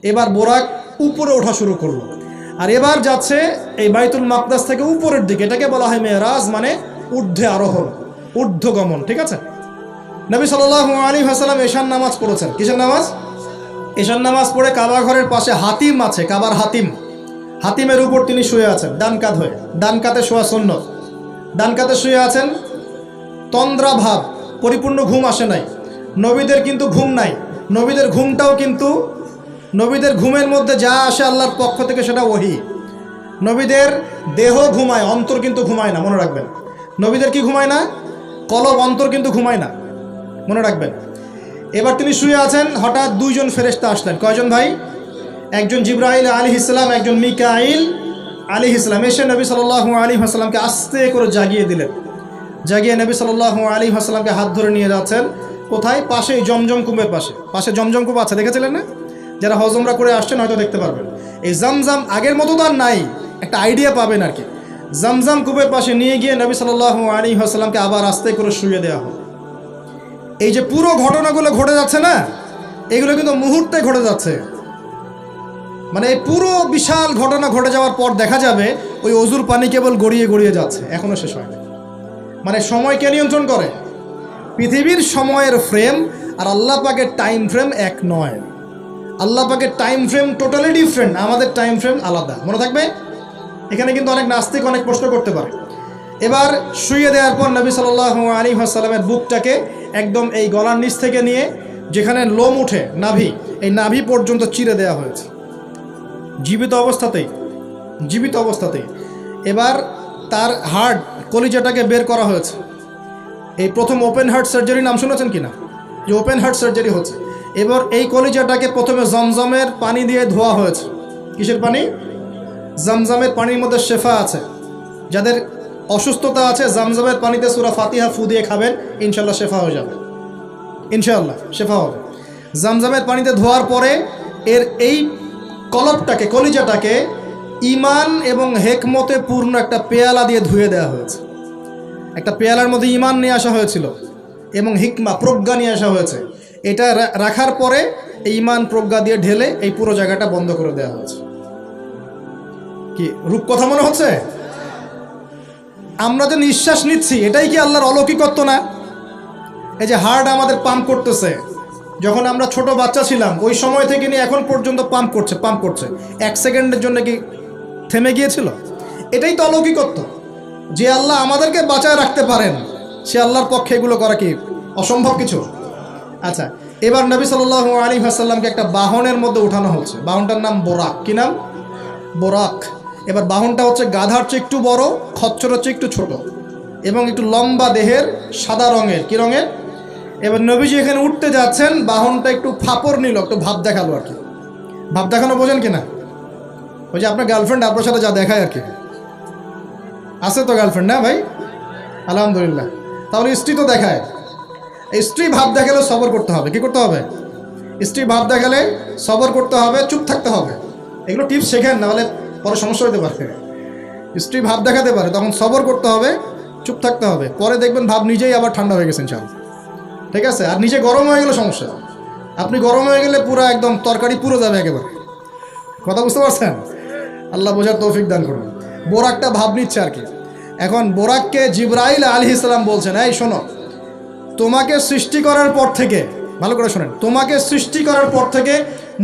এবার বোরাক উপরে ওঠা শুরু করলো, আর এবার যাচ্ছে এই বাইতুল মাকদাস থেকে উপরের দিকে। এটাকে বলা হয় মেরাজ, মানে ঊর্ধ্বে আরোহণ, ঊর্ধ্বগমন। ঠিক আছে। নবী সাল্লাল্লাহু আলাইহি ওয়াসাল্লাম এশার নামাজ পড়েছেন। কিসের নামাজ? এশার নামাজ পড়ে কাবা ঘরের পাশে হাতিম আছে, কাবার হাতিম, হাতিমের উপর তিনি শুয়ে আছেন ডান কাত হয়ে। ডান কাতে শোয়া সুন্নত। ডান কাতে শুয়ে আছেন, তন্দ্রা ভাব, পরিপূর্ণ ঘুম আসে নাই। নবীদের কিন্তু ঘুম নাই। নবীদের ঘুমটাও কিন্তু, নবীদের ঘুমের মধ্যে যা আসে আল্লাহর পক্ষ থেকে সেটা ওহী। নবীদের দেহ ঘুমায়, অন্তর কিন্তু ঘুমায় না, মনে রাখবেন। নবীদের কি ঘুমায় না? কলব, অন্তর কিন্তু ঘুমায় না, মনে রাখবেন। এবার তিনি শুয়ে আছেন, হঠাৎ দুইজন ফেরেশতা আসলেন। কয়জন ভাই? একজন জিবরাইল আলাইহিস সালাম, একজন মিকাইল আলাইহিস সালাম। এসে নবী সাল্লাল্লাহু আলাইহি ওয়াসাল্লামকে আস্তে করে জাগিয়ে দিলেন। জাগিয়ে নবী সাল্লাল্লাহু আলাইহি ওয়াসাল্লামকে হাত ধরে নিয়ে যাচ্ছেন। কোথায়? পাশেই জমজম কূপের পাশে। পাশে জমজম কূপ আছে, দেখেছিলেন না? যারা হজ উমরা করে আসছেন হয়তো দেখতে পারবেন। এই জমজম আগের মতো তো আর নাই, একটা আইডিয়া পাবেন আর কি। জমজম কূপের পাশে নিয়ে গিয়ে নবী সাল্লাল্লাহু আলাইহি ওয়াসাল্লামকে আবার আস্তে করে শুয়ে দেওয়া হয়। এই যে পুরো ঘটনাগুলো ঘটে যাচ্ছে না, এগুলো কিন্তু মুহূর্তে ঘটে যাচ্ছে। মানে এই পুরো বিশাল ঘটনা ঘটে যাওয়ার পর দেখা যাবে ওই অজুর পানি কেবল গড়িয়ে গড়িয়ে যাচ্ছে, এখনো শেষ হয়নি। মানে সময় কে নিয়ন্ত্রণ করে? পৃথিবীর সময়ের ফ্রেম আর আল্লাহ পাকের টাইম ফ্রেম এক নয়। আল্লাহ পাকের টাইম ফ্রেম টোটালি ডিফারেন্ট, আমাদের টাইম ফ্রেম আলাদা, মনে থাকবে। এখানে কিন্তু অনেক নাস্তিক অনেক প্রশ্ন করতে পারে। এবার শুয়ে দেওয়ার পর নবী সাল্লাল্লাহু আলাইহি ওয়াসাল্লামের বুকটাকে একদম এই গলার নিচ থেকে নিয়ে যেখানে লোম উঠে নাভি, এই নাভি পর্যন্ত চিরে দেওয়া হয়েছে, জীবিত অবস্থাতেই, জীবিত অবস্থাতেই। এবার তার হার্ট, কলিজাটাকে বের করা হয়েছে। এই প্রথম ওপেন হার্ট সার্জারি নাম শুনেছেন কিনা? যে ওপেন হার্ট সার্জারি হচ্ছে। এবার এই কলিজাটাকে প্রথমে জমজমের পানি দিয়ে ধোয়া হয়েছে। কিসের পানি? জমজমের পানির মধ্যে শেফা আছে। যাদের অসুস্থতা আছে জমজমের পানিতে সূরা ফাতিহা ফু দিয়ে খাবেন, ইনশাল্লাহ শেফা হয়ে যাবে, ইনশাআল্লাহ শেফা হবে। জমজমের পানিতে ধোয়ার পরে এর এই কলবটাকে, কলিজাটাকে ঈমান এবং হেকমতে পূর্ণ একটা পেয়ালা দিয়ে ধুয়ে দেওয়া হয়েছে। একটা পেয়ালার মধ্যে ঈমান নিয়ে আসা হয়েছিল এবং হিকমা, প্রজ্ঞা নিয়ে আসা হয়েছে। এটা রাখার পরে এই ঈমান প্রজ্ঞা দিয়ে ঢেলে এই পুরো জায়গাটা বন্ধ করে দেওয়া হয়েছে। কি রূপকথা মনে হচ্ছে? আমরা যে নিঃশ্বাস নিচ্ছি এটাই কি আল্লাহর অলৌকিকত্ব না? এই যে হার্ট আমাদের পাম্প করতেছে, যখন আমরা ছোট বাচ্চা ছিলাম ওই সময় থেকে নিয়ে এখন পর্যন্ত পাম্প করছে, পাম্প করছে। 1 সেকেন্ডের জন্য কি থেমে গিয়েছিল? এটাই তো অলৌকিকত্ব। যে আল্লাহ আমাদেরকে বাঁচায় রাখতে পারেন, সে আল্লাহর পক্ষে এগুলো করা কি অসম্ভব কিছু? আচ্ছা, এবার নবী সাল্লাল্লাহু আলাইহি ওয়াসাল্লামকে একটা বাহনের মধ্যে উঠানো হচ্ছে। বাহনটার নাম বোরাক। কি নাম? বোরাক। এবার বাহনটা হচ্ছে গাধার চেয়ে একটু বড়, খচ্চরের চেয়ে একটু ছোট এবং একটু লম্বা দেহের, সাদা রঙের। কি রঙের? এবার নবীজি এখানে উঠতে যাচ্ছেন, বাহনটা একটু ফাপড় নিল, একটু ভাব দেখালো আর কি। ভাব দেখানো বোঝেন কিনা? ওই যে আপনার গার্লফ্রেন্ড আপনার সাথে যা দেখায় আর কি। আছে তো গার্লফ্রেন্ড, না ভাই? আলহামদুলিল্লাহ। তাহলে স্ত্রী তো দেখায়। স্ত্রী ভাব দেখালে সবর করতে হবে। কি করতে হবে? স্ত্রী ভাব দেখালে সবর করতে হবে, চুপ থাকতে হবে। এগুলো টিপস শেখেন, না হলে পরে সমস্যা হতে পারে। স্ত্রী ভাব দেখাতে পারে, তখন সবর করতে হবে, চুপ থাকতে হবে। পরে দেখবেন ভাব নিজেই আবার ঠান্ডা হয়ে গেছেন চাল। ঠিক আছে? আর নিচে গরম হয়ে গেলে সমস্যা। আপনি গরম হয়ে গেলে পুরো একদম তরকারি পুরো যাবে একেবারে। কথা বুঝতে পারছেন? আল্লাহ বোঝার তৌফিক দান করুন। বোরাকটা ভাব নিচ্ছে আর কি। এখন বোরাককে জিবরাইল আলাইহিস সালাম বলছেন, এই শোনো, তোমাকে সৃষ্টি করার পর থেকে, ভালো করে শোনেন, তোমাকে সৃষ্টি করার পর থেকে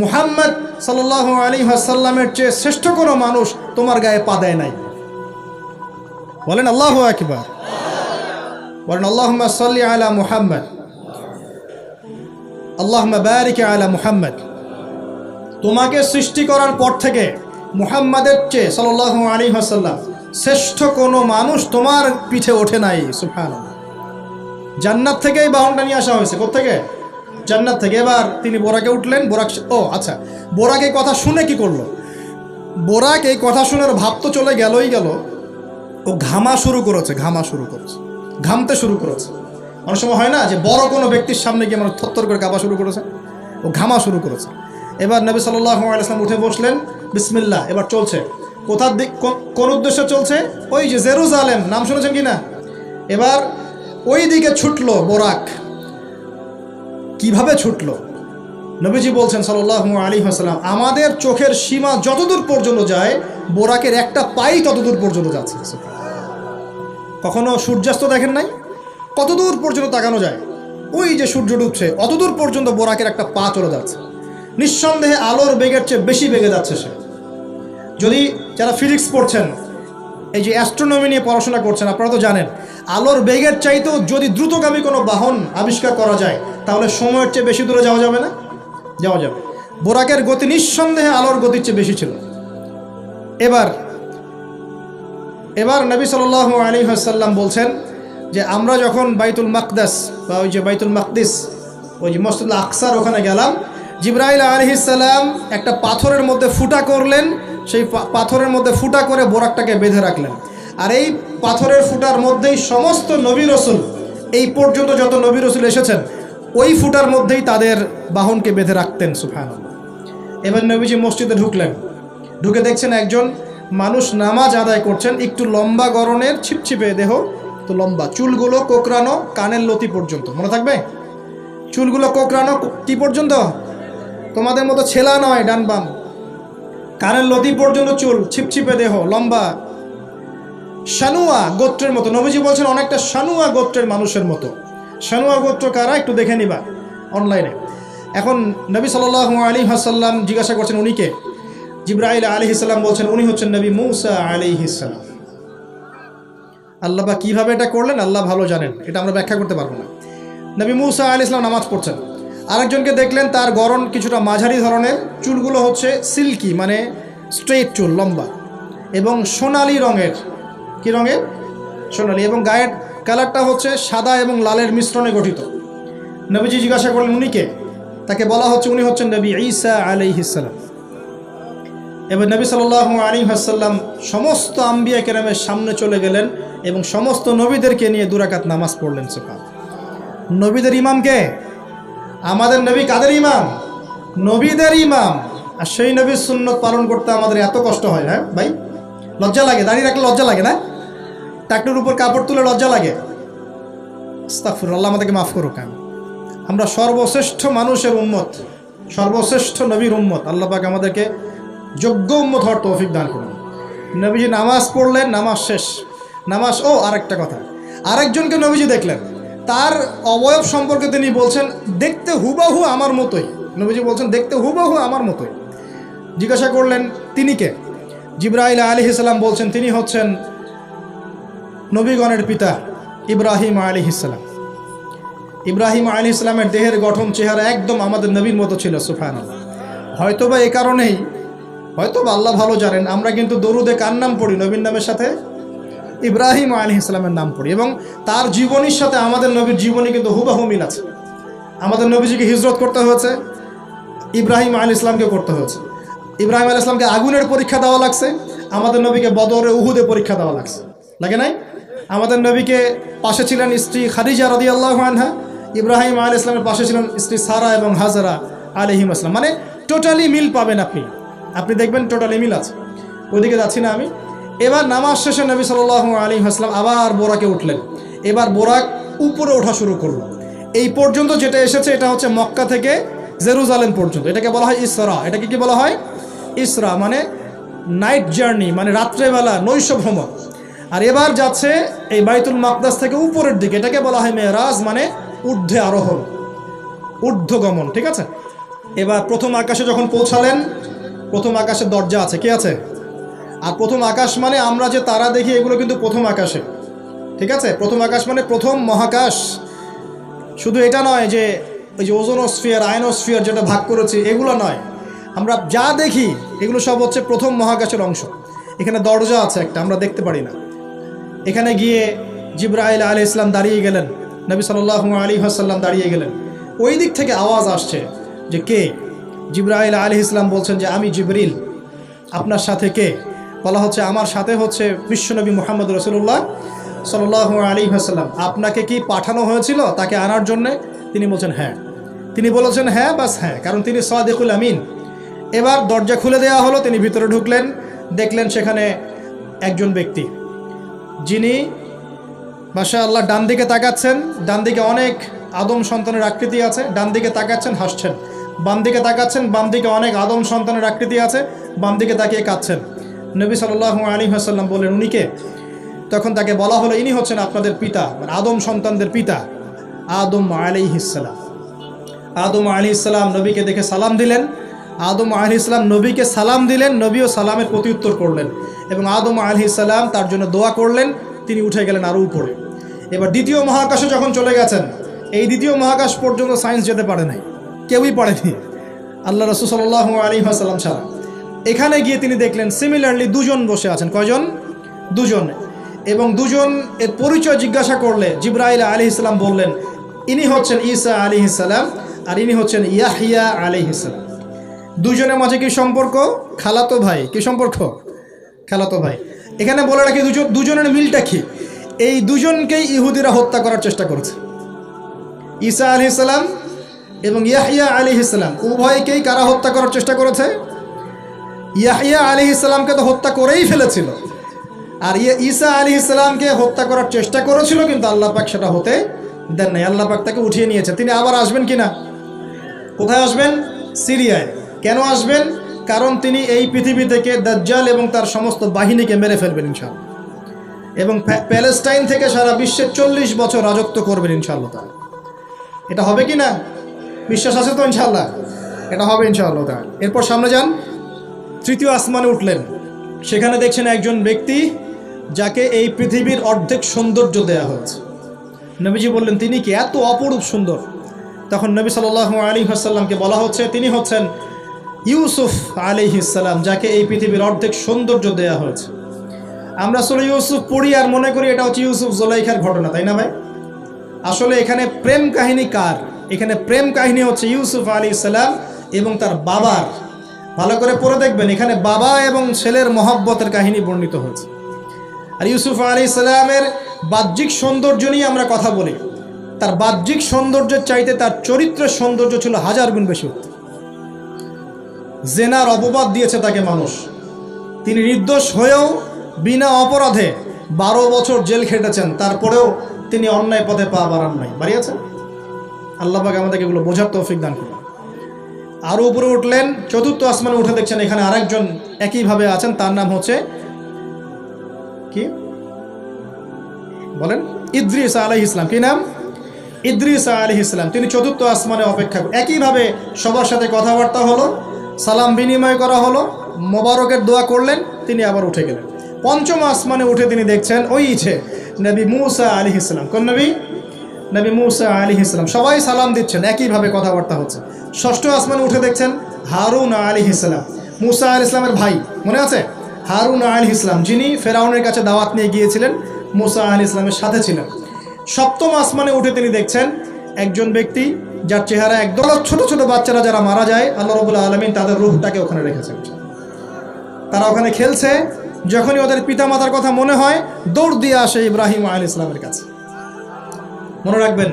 মুহাম্মদ সাল্লাল্লাহু আলাইহি ওয়াসাল্লামের চেয়ে শ্রেষ্ঠ কোনো মানুষ তোমার গায়ে পা দেয় নাই। বলেন আল্লাহু আকবার। বলেন আল্লাহুম্মা সাল্লি আলা মুহাম্মদ, আল্লাহুম্মা বারিক আলা মুহাম্মদ। তোমাকে সৃষ্টি করার পর থেকে মুহাম্মাদের চেয়ে সাল্লাল্লাহু আলাইহি ওয়াসাল্লাম শ্রেষ্ঠ কোনো মানুষ তোমার পিঠে ওঠে নাই। সুবহানাল্লাহ। জান্নাত থেকেই বাহনটা নিয়ে আসা হয়েছে। কোত্থেকে? জান্নাত থেকে। এবার তিনি বোরাকে উঠলেন। বোরাক, ও আচ্ছা, বোরাক এই কথা শুনে কি করলো? বোরাক এই কথা শুনে ভাব তো চলে গেলই গেল, ও ঘামা শুরু করেছে, ঘামা শুরু করেছে, ঘামতে শুরু করেছে। অনেক সময় হয় না যে বড় কোনো ব্যক্তির সামনে গিয়ে আমার থরথর করে কাঁপা শুরু করেছে, ও ঘামা শুরু করেছে। এবার নবী সাল্লাল্লাহু আলাইহি ওয়াসাল্লাম উঠে বসলেন, বিসমিল্লাহ। এবার চলছে। কোথার দিক, কোন উদ্দেশ্যে চলছে? ওই যে জেরুজালেম, নাম শুনেছেন কি না? এবার ওই দিকে ছুটলো বোরাক। কিভাবে ছুটলো? নবীজি বলছেন সাল্লাল্লাহু আলাইহি ওয়াসাল্লাম, আমাদের চোখের সীমা যতদূর পর্যন্ত যায়, বোরাকের একটা পাই ততদূর পর্যন্ত যাচ্ছে। কখনো সূর্যাস্ত দেখেন নাই? কতদূর পর্যন্ত তাকানো যায়? ওই যে সূর্য ডুবছে অতদূর পর্যন্ত বোরাকের একটা পা চলে যাচ্ছে। নিঃসন্দেহে আলোর বেগের চেয়ে বেশি বেগে যাচ্ছে সে। যদি যারা ফিজিক্স পড়ছেন, এই যে অ্যাস্ট্রোনমি নিয়ে পড়াশোনা করছেন, আপনারা তো জানেন আলোর বেগের চাইতেও যদি দ্রুতগামী কোনো বাহন আবিষ্কার করা যায়, তাহলে সময়ের চেয়ে বেশি দূরে যাওয়া যাবে না? যাওয়া যাবে। বোরাকের গতি নিঃসন্দেহে আলোর গতির চেয়ে বেশি ছিল। এবার নবী সাল্লাল্লাহু আলাইহি ওয়াসাল্লাম বলছেন যে আমরা যখন বাইতুল মাকদাস বা ওই যে বাইতুল মাকদিস, ওই যে মসজিদুল আকসার ওখানে গেলাম, জিবরাইল আলাইহিস সালাম একটা পাথরের মধ্যে ফুটা করলেন, সেই পাথরের মধ্যে ফুটা করে বোরাকটাকে বেঁধে রাখলেন। আর এই পাথরের ফুটার মধ্যেই সমস্ত নবী রসুল, এই পর্যন্ত যত নবী রসুল এসেছেন, ওই ফুটার মধ্যেই তাদের বাহনকে বেঁধে রাখতেন। সুবহানাল্লাহ। এবার নবীজি মসজিদে ঢুকলেন, ঢুকে দেখছেন একজন মানুষ নামাজ আদায় করছেন, একটু লম্বা গড়নের, ছিপছিপে দেহ, তো লম্বা, চুলগুলো কোকড়ানো কানের লতি পর্যন্ত। মনে থাকবে? চুলগুলো কোকড়ানো কি পর্যন্ত? তোমাদের মতো ছেলা নয় ডান বাম, কানের লতি পর্যন্ত চুল, ছিপছিপে দেহ, লম্বা, শানুয়া গোত্রের মতো। নবীজি বলছেন অনেকটা শানুয়া গোত্রের মানুষের মতো। শানুয়া গোত্র কারা একটু দেখে নিবা অনলাইনে। এখন নবী সাল্লাল্লাহু আলাইহি ওয়াসাল্লাম জিজ্ঞাসা করছেন উনি কে? জিবরাইল আলাইহিস সালাম বলছেন উনি হচ্ছেন নবী মূসা আলাইহিস সালাম। আল্লাহ বা কীভাবে এটা করলেন আল্লাহ ভালো জানেন, এটা আমরা ব্যাখ্যা করতে পারবো না। নবী মূসা আলাইহিস সালাম নামাজ পড়ছেন, আরেকজনকে দেখলেন তার গড়ন কিছুটা মাঝারি ধরনের, চুলগুলো হচ্ছে সিল্কি মানে স্ট্রেট চুল, লম্বা এবং সোনালি রঙের। কি রঙের? সোনালি। এবং গায়ের কালারটা হচ্ছে সাদা এবং লালের মিশ্রণে গঠিত। নবীজি জিজ্ঞাসা করলেন উনি কে? তাকে বলা হচ্ছে উনি হচ্ছেন নবী ঈসা আলাইহিস সালাম। এবার নবী সাল্লাল্লাহু আলাইহি ওয়াসাল্লাম সমস্ত আম্বিয়া কেরামের সামনে চলে গেলেন এবং সমস্ত নবীদেরকে নিয়ে 2 রাকাত নামাজ পড়লেন। সুবহানাল্লাহ। নবীদের ইমাম কে? আমাদের নবী কাদের ইমাম? নবীদের ইমাম। আর সেই নবীর সুন্নত পালন করতে আমাদের এত কষ্ট হয়। হ্যাঁ ভাই, লজ্জা লাগে? দাঁড়িয়ে রাখলে লজ্জা লাগে না? টাকনুর উপর কাপড় তুলে লজ্জা লাগে? আস্তাগফিরুল্লাহ, আল্লাহ আমাদেরকে মাফ করুক। আমরা সর্বশ্রেষ্ঠ মানুষের উম্মত, সর্বশ্রেষ্ঠ নবীর উম্মত। আল্লাহ পাক আমাদেরকে যোগ্য উম্মত হওয়ার তৌফিক দান করুন। নবীজি নামাজ পড়লেন, নামাজ শেষ। আরেকটা কথা, আরেকজনকে নবীজি দেখলেন, তার অবয়ব সম্পর্কে তিনি বলছেন দেখতে হুবাহু আমার মতোই। নবীজি বলছেন দেখতে হুবাহু আমার মতোই। জিজ্ঞাসা করলেন তিনি কে? জিবরাইল আলাইহিস সালাম বলছেন তিনি হচ্ছেন নবীগণের পিতা ইব্রাহিম আলাইহিস সালাম। ইব্রাহিম আলাইহিস সালামের দেহের গঠন, চেহারা একদম আমাদের নবীর মতো ছিল। সুবহানাল্লাহ। হয়তোবা এই কারণেই, হয়তোবা আল্লাহ ভালো জানেন, আমরা কিন্তু দরুদে কার নাম পড়ি? নবীর নামের সাথে ইব্রাহিম আলাইহিস সালামের নাম পড়ি, এবং তার জীবনীর সাথে আমাদের নবীর জীবনী কিন্তু হুবহু মিল আছে। আমাদের নবীজিকে হিজরত করতে হয়েছে, ইব্রাহিম আলাইহিস সালামকে করতে হয়েছে। ইব্রাহিম আলাইহিস সালামকে আগুনের পরীক্ষা দেওয়া লাগছে, আমাদের নবীকে বদরে উহুদে পরীক্ষা দেওয়া লাগছে। লাগে নাই? আমাদের নবীকে পাশে ছিলেন স্ত্রী খাদিজা রাদিয়াল্লাহু আনহা, ইব্রাহিম আলাইহিস সালামের পাশে ছিলেন স্ত্রী সারা এবং হাজারা আলাইহিম আসসালাম। মানে টোটালি মিল পাবেন আপনি দেখবেন টোটালি মিল আছে। ওইদিকে যাচ্ছি না আমি। এবার নামাজ শেষে নবী সাল্লাল্লাহু আলাইহি ওয়াসাল্লাম আবার বোরাকে উঠলেন। এবার বোরাক উপরে ওঠা শুরু করলো। এই পর্যন্ত যেটা এসেছে এটা হচ্ছে মক্কা থেকে জেরুজালেম পর্যন্ত। এটাকে বলা হয় ইসরা। এটাকে কি বলা হয়? ইসরা মানে নাইট জার্নি, মানে রাত্রেবেলা নৈশ ভ্রমণ। আর এবার যাচ্ছে এই বাইতুল মাকদাস থেকে উপরের দিকে, এটাকে বলা হয় মেরাজ, মানে ঊর্ধ্বে আরোহণ, ঊর্ধ্বগমন। ঠিক আছে? এবার প্রথম আকাশে যখন পৌঁছালেন, প্রথম আকাশের দরজা আছে, কে আছে? আর প্রথম আকাশ মানে আমরা যে তারা দেখি এগুলো কিন্তু প্রথম আকাশে। ঠিক আছে? প্রথম আকাশ মানে প্রথম মহাকাশ। শুধু এটা নয় যে ওই যে ওজোনোস্ফিয়ার, আয়নোস্ফিয়ার যেটা ভাগ করেছি এগুলো নয়, আমরা যা দেখি এগুলো সব হচ্ছে প্রথম মহাকাশের অংশ। এখানে দরজা আছে একটা, আমরা দেখতে পারি না। এখানে গিয়ে জিবরাইল আলাইহিস সালাম দাঁড়িয়ে গেলেন, নবী সাল্লাল্লাহু আলাইহি ওয়াসাল্লাম দাঁড়িয়ে গেলেন। ওই দিক থেকে আওয়াজ আসছে যে কে? জিবরাইল আলাইহিস সালাম বলছেন যে আমি জিবরিল। আপনার সাথে কে? বলা হচ্ছে আমার সাথে হচ্ছে বিশ্বনবী মুহাম্মদ রাসূলুল্লাহ সাল্লাল্লাহু আলাইহি ওয়াসাল্লাম। আপনাকে কি পাঠানো হয়েছিল তাকে আনার জন্যে? তিনি বলছেন হ্যাঁ। তিনি বলেছেন হ্যাঁ, বাস হ্যাঁ, কারণ তিনি সাদিকুল আমিন। এবার দরজা খুলে দেওয়া হলো, তিনি ভিতরে ঢুকলেন, দেখলেন সেখানে একজন ব্যক্তি যিনি মাশাআল্লাহ ডান দিকে তাকাচ্ছেন, ডান দিকে অনেক আদম সন্তানের আকৃতি আছে, ডান দিকে তাকাচ্ছেন, হাসছেন। বাম দিকে তাকাচ্ছেন, বাম দিকে অনেক আদম সন্তানের আকৃতি আছে, বাম দিকে তাকিয়ে কাঁদছেন। নবী সাল্লাল্লাহু আলাইহি ওয়াসাল্লাম বললেন, উনি কে? তখন তাকে বলা হলো, ইনি হচ্ছেন আপনাদের পিতা, মানে আদম সন্তানদের পিতা, আদম আলাইহিস সালাম। আদম আলাইহিস সালাম নবীকে দেখে সালাম দিলেন। আদম আলাইহিস সালাম নবীকে সালাম দিলেন, নবীও সালামের প্রত্যুত্তর করলেন এবং আদম আলাইহিস সালাম তার জন্য দোয়া করলেন। তিনি উঠে গেলেন আরও উপরে। এবার দ্বিতীয় মহাকাশে যখন চলে গেছেন, এই দ্বিতীয় মহাকাশ পর্যন্ত সায়েন্স যেতে পারে নাই, কেউই পারেনি, আল্লাহ রাসূল সাল্লাল্লাহু আলাইহি ওয়াসাল্লাম ছাড়া। এখানে গিয়ে তিনি দেখলেন সিমিলারলি দুজন বসে আছেন। কয়জন? দুজন। এবং দুজন এর পরিচয় জিজ্ঞাসা করলে জিবরাইল আলাইহিস সালাম বললেন, ইনি হচ্ছেন ঈসা আলাইহিস সালাম আর ইনি হচ্ছেন ইয়াহইয়া আলাইহিস সালাম। দুজনের মাঝে কি সম্পর্ক? খালাতো ভাই। কি সম্পর্ক? খালাতো ভাই। এখানে বলে রাখি দুজনের মিলটা কি? এই দুজনকেই ইহুদিরা হত্যা করার চেষ্টা করেছে। ঈসা আলাইহিস সালাম এবং ইয়াহইয়া আলাইহিস সালাম উভয়কেই কারা হত্যা করার চেষ্টা করেছে? ইয়াহইয়া আলাইহিস সালামকে তো হত্যা করেই ফেলেছিল, আর ঈসা আলাইহিস সালামকে হত্যা করার চেষ্টা করেছিল, কিন্তু আল্লাহ পাক সেটা হতে দেন নাই। আল্লাহ পাক তাকে উঠিয়ে নিয়েছে। তিনি আবার আসবেন কিনা? কোথায় আসবেন? সিরিয়ায়। কেন আসবেন? কারণ তিনি এই পৃথিবী থেকে দাজ্জাল এবং তার সমস্ত বাহিনীকে মেরে ফেলবেন ইনশাআল্লাহ, এবং প্যালেস্টাইন থেকে সারা বিশ্বে 40 বছর রাজত্ব করবেন ইনশাআল্লাহ তাআলা। এটা হবে কি না? বিশ্বাস আছে তো ইনশাআল্লাহ? এটা হবে ইনশাআল্লাহ তাআলা। এরপর সামনে যান, তৃতীয় আসমানে উঠলেন। সেখানে দেখছেন একজন ব্যক্তি যাকে এই পৃথিবীর অর্ধেক সৌন্দর্য দেয়া হয়েছে। নবীজি বললেন, তিনি কি এত অপরূপ সুন্দর? তখন নবী সাল্লাল্লাহু আলাইহি ওয়াসাল্লামকে বলা হচ্ছে, তিনি হচ্ছেন ইউসুফ আলাইহিস সালাম, যাকে এই পৃথিবীর অর্ধেক সৌন্দর্য দেয়া হয়েছে। আমরা আসলে ইউসুফ পড়ি আর মনে করি এটা হচ্ছে ইউসুফ জুলাইখার ঘটনা, তাই না ভাই? আসলে এখানে প্রেম কাহিনী কার? এখানে প্রেম কাহিনী হচ্ছে ইউসুফ আলাইহিস সালাম এবং তার বাবার। ভালো করে পড়ে দেখবেন, এখানে বাবা এবং ছেলের মহব্বতের কাহিনী বর্ণিত হয়েছে। আর ইউসুফ আলাইহিস সালামের বাহ্যিক সৌন্দর্য নিয়ে আমরা কথা বলি, তার বাহ্যিক সৌন্দর্যের চাইতে তার চরিত্রের সৌন্দর্য ছিল 1000 গুণ বেশি। জেনার অপবাদ দিয়েছে তাকে মানুষ, তিনি নির্দোষ হয়েও বিনা অপরাধে 12 বছর জেল খেটেছেন, তারপরেও তিনি অন্যায় পথে পা বাড়ান নাই, বাড়িয়েছেন। আল্লাহ পাক আমাদেরকে এগুলো বোঝার তৌফিক দান করুন। আরও উপরে উঠলেন, চতুর্থ আসমানে উঠে দেখছেন এখানে আরেকজন একইভাবে আছেন, তার নাম হচ্ছে কি বলেন? ইদ্রিস আলাইহিস সালাম। কি নাম? ইদ্রিস আলাইহিস সালাম। তিনি চতুর্থ আসমানে অপেক্ষা করেন। একইভাবে সবার সাথে কথাবার্তা হলো, সালাম বিনিময় করা হলো, মোবারকের দোয়া করলেন, তিনি আবার উঠে গেলেন। পঞ্চম আসমানে উঠে তিনি দেখছেন ওই ইচ্ছে নবী মুসা আলাইহিস সালাম। কোন নবী? নবী মুসা আলাইহিস সালাম। সবাই সালাম দিচ্ছেন, একইভাবে কথাবার্তা হচ্ছে। ষষ্ঠ আসমানে উঠে দেখছেন হারুন আলাইহিস সালাম, মুসা আলাইহিস সালামের ভাই, মনে আছে? হারুন আলাইহিস সালাম, যিনি ফেরাউনের কাছে দাওয়াত নিয়ে গিয়েছিলেন, মুসা আলাইহিস সালামের সাথে ছিলেন। সপ্তম আসমানে উঠে তিনি দেখছেন একজন ব্যক্তি যার চেহারা একদম, ছোট ছোট বাচ্চারা যারা মারা যায়, আল্লাহ রাব্বুল আলামিন তাদের রূহটাকে ওখানে রেখেছেন। তারা ওখানে খেলছে, যখনই ওদের পিতামাতার কথা মনে হয় দৌড় দিয়ে আসে ইব্রাহিম আলাইহিস সালামের কাছে। মনে রাখবেন,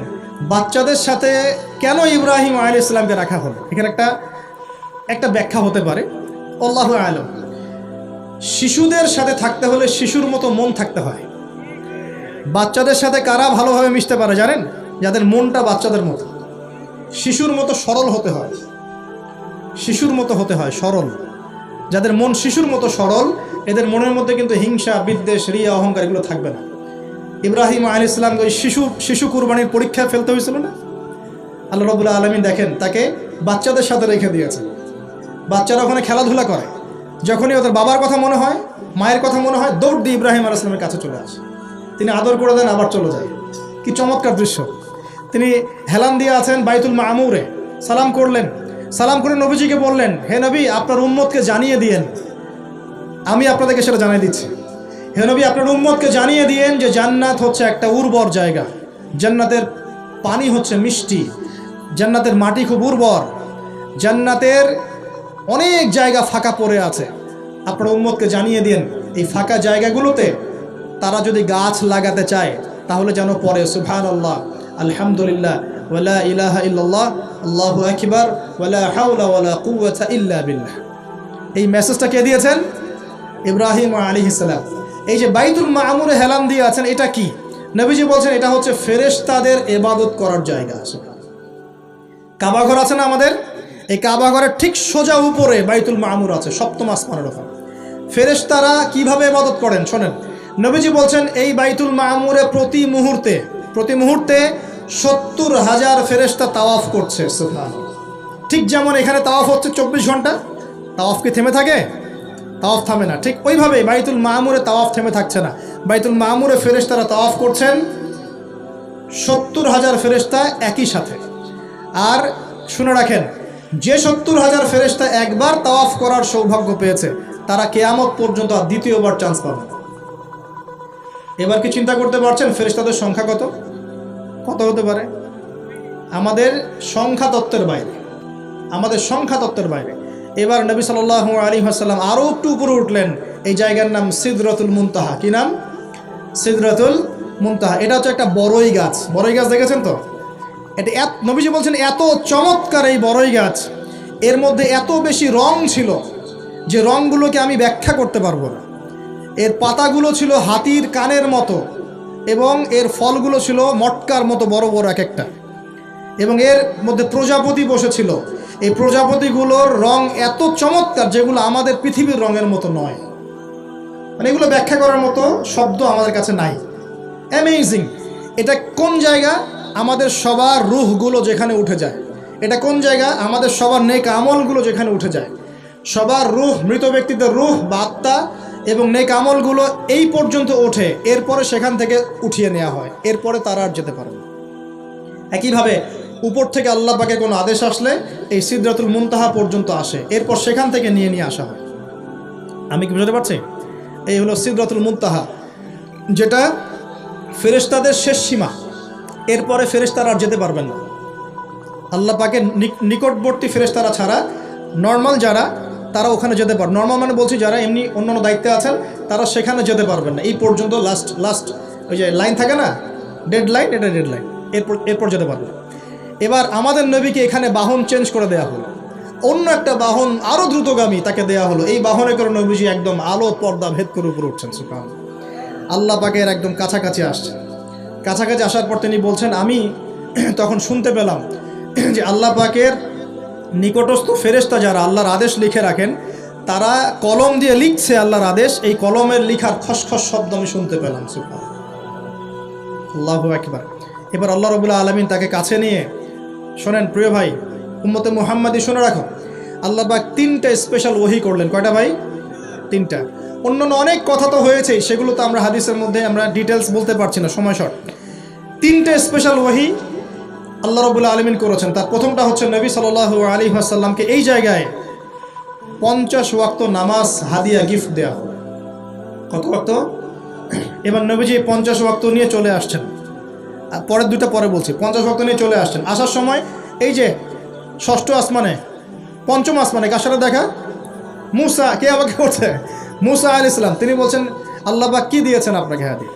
বাচ্চাদের সাথে কেন ইব্রাহিম আলাইহিস সালামকে রাখা হলো, এখানে একটা ব্যাখ্যা হতে পারে, আল্লাহু আ'লাম। শিশুদের সাথে থাকতে হলে শিশুর মতো মন থাকতে হয়। বাচ্চাদের সাথে কারা ভালোভাবে মিশতে পারে জানেন? যাদের মনটা বাচ্চাদের মতো, শিশুর মতো সরল হতে হয়। শিশুর মতো হতে হয়, সরল। যাদের মন শিশুর মতো সরল, এদের মনের মধ্যে কিন্তু হিংসা, বিদ্বেষ, রিয়া, অহংকার এগুলো থাকবে না। ইব্রাহিম আলাইহিস সালামকে ওই শিশু কুরবানির পরীক্ষায় ফেলতে হয়েছিল না? আল্লাহ রাব্বুল আলামিন দেখেন তাকে বাচ্চাদের সাথে রেখে দিয়েছে। বাচ্চারা ওখানে খেলাধুলা করে, যখনই ওদের বাবার কথা মনে হয়, মায়ের কথা মনে হয়, দৌড় দিয়ে ইব্রাহিম আলাইহিস সালামের কাছে চলে আসে। তিনি আদর করে দেন, আবার চলে যায়। কি চমৎকার দৃশ্য! তিনি হেলান দিয়ে আছেন বাইতুল মামুরে, সালাম করলেন। সালাম করে নবীজিকে বললেন, হে নবী, আপনার উম্মতকে জানিয়ে দিয়েন, আমি আপনাদেরকে সেটা জানিয়ে দিচ্ছি। হে নবী, আপনার উম্মতকে জানিয়ে দিয়েন যে জান্নাত হচ্ছে একটা উর্বর জায়গা, জান্নাতের পানি হচ্ছে মিষ্টি, জান্নাতের মাটি খুব উর্বর, জান্নাতের অনেক জায়গা ফাঁকা পড়ে আছে। আপনার উম্মতকে জানিয়ে দিন, এই ফাঁকা জায়গাগুলোতে তারা যদি গাছ লাগাতে চায় তাহলে যেন পড়ে সুবহানাল্লাহ, আলহামদুলিল্লাহ, ওয়ালা ইলাহা ইল্লাল্লাহ, আল্লাহু আকবার, ওয়ালা হাওলা ওয়ালা কুওয়াতা ইল্লা বিল্লাহ। এই মেসেজটা কে দিয়েছেন? ইব্রাহিম আলাইহিস সালাম। এই যে বাইতুল মামুরে হেলান দিয়ে আছেন, এটা কি? নবীজি বলছেন এটা হচ্ছে ফেরেশতাদের ইবাদত করার জায়গা। কাবা ঘর আছে না আমাদের, এই কাবা ঘরের ঠিক সোজা উপরে বাইতুল মামুর আছে, সপ্তম আসমানের ওপর। ফেরেশতারা কিভাবে ইবাদত করেন শোনেন। নবীজি বলছেন এই বাইতুল মামুরে প্রতি মুহূর্তে 70,000 ফেরেশতা তাওয়াফ করছে। সুবহানাল্লাহ। ঠিক যেমন এখানে তাওয়াফ হচ্ছে 24 ঘন্টা, তাওয়াফ কি থেমে থাকে? তাওয়াফ থামে না। ঠিক ওইভাবে বাইতুল মামুরে তাওয়াফ থেমে থাকছে না। বাইতুল মামুরে ফেরেশতারা তাওয়াফ করছেন 70,000 ফেরেশতা একই সাথে। আর শুনে রাখেন, যে 70,000 ফেরেশতা একবার তাওয়াফ করার সৌভাগ্য পেয়েছে তারা কিয়ামত পর্যন্ত আর দ্বিতীয়বার চান্স পাবে না। এবার কি চিন্তা করতে পারছেন ফেরেশতাদের সংখ্যা কত কত হতে পারে? আমাদের সংখ্যা তত্ত্বের বাইরে। এবার নবী সাল্লাল্লাহু আলাইহি ওয়াসাল্লাম আরও একটু উপরে উঠলেন। এই জায়গার নাম সিদরাতুল মুনতাহা। কি নাম? সিদরাতুল মুনতাহা। এটা হচ্ছে একটা বড়ই গাছ দেখেছেন তো? এটা নবীজি বলছেন এত চমৎকার এই বড়ই গাছ, এর মধ্যে এত বেশি রং ছিল যে রংগুলোকে আমি ব্যাখ্যা করতে পারবো না। এর পাতাগুলো ছিল হাতির কানের মতো এবং এর ফলগুলো ছিল মটকার মতো বড় বড় এক একটা, এবং এর মধ্যে প্রজাপতি বসেছিল। এই প্রজাপতিগুলোর রং এত চমৎকার যেগুলো আমাদের পৃথিবীর রঙের মতো নয়। মানে এগুলো ব্যাখ্যা করার মতো শব্দ আমাদের কাছে নাই। অ্যামেজিং। এটা কোন জায়গা? আমাদের সবার রুহগুলো যেখানে উঠে যায়। এটা কোন জায়গা? আমাদের সবার নেক আমলগুলো যেখানে উঠে যায়। সবার রুহ, মৃত ব্যক্তিদের রুহ বা আত্মা এবং নেক আমলগুলো এই পর্যন্ত ওঠে, এরপরে সেখান থেকে উঠিয়ে নেওয়া হয়, এরপরে তারা আর যেতে পারে না। একইভাবে উপর থেকে আল্লাহ পাকের কোনো আদেশ আসলে এই সিদরাতুল মুনতাহা পর্যন্ত আসে, এরপর সেখান থেকে নিয়ে আসা হয়। আমি কি বুঝতে পারছি? এই হলো সিদরাতুল মুনতাহা, যেটা ফেরেশতাদের শেষ সীমা। এরপরে ফেরেশতারা আর যেতে পারবেন না। আল্লাহ পাকের নিকটবর্তী ফেরেশতারা ছাড়া নর্মাল যারা, তারা ওখানে যেতে পারবে। নর্মাল মানে বলছি যারা এমনি অন্যান্য দায়িত্বে আছেন তারা সেখানে যেতে পারবেন না। এই পর্যন্ত লাস্ট ওই যে লাইন থাকে না, ডেডলাইন, এটা ডেডলাইন, এরপর যেতে পারবে। এবার আমাদের নবীকে এখানে বাহন চেঞ্জ করে দেওয়া হলো, অন্য একটা বাহন আরও দ্রুতগামী তাকে দেওয়া হলো। এই বাহনে করে নবীজি একদম আলো পর্দা ভেদ করে উপরে উঠছেন। সুবহানাল্লাহ। আল্লাহ পাকের একদম কাছাকাছি আসছেন। কাছাকাছি আসার পর তিনি বলছেন, আমি তখন শুনতে পেলাম যে আল্লাহ পাকের নিকটস্থ ফেরেশতা যারা আল্লাহর আদেশ লিখে রাখেন, তারা কলম দিয়ে লিখছে আল্লাহর আদেশ। এই কলমের লিখার খসখস শব্দ আমি শুনতে পেলাম। সুবহানাল্লাহ, আল্লাহু আকবার। এবার আল্লাহ রাব্বুল আলামিন তাকে কাছে নিয়ে, শোনেন প্রিয় ভাই, উম্মতে মুহাম্মাদি শুনে রাখো, আল্লাহ পাক 3টা স্পেশাল ওহী করলেন। কয়টা ভাই? 3টা। অন্যান্য অনেক কথা তো হয়েছে, সেগুলো তো আমরা হাদিসের মধ্যে আমরা ডিটেলস বলতে পারছি না, সময় শর্ট। 3টে স্পেশাল ওহী আল্লাহ রাব্বুল আলামিন করেছেন। তার প্রথমটা হচ্ছে নবী সাল্লাল্লাহু আলাইহি ওয়াসাল্লামকে এই জায়গায় 50 ওয়াক্ত নামাজ হাদিয়া গিফট দেওয়া হবে। কত ওয়াক্ত? এবার নবীজি 50 ওয়াক্ত নিয়ে চলে আসছেন। পরের দুইটা পরে বলছি। 50 ওয়াক্ত নিয়ে চলে আসছেন। আসার সময় এই যে 6ষ্ঠ আসমানে, 5ম আসমানে কার সাথে দেখা? মুসা। কে আমাকে করছে? মুসা আলাইহিস সালাম। তিনি বলছেন, আল্লাহ পাক কি দিয়েছেন আপনাকে হাদিয়া?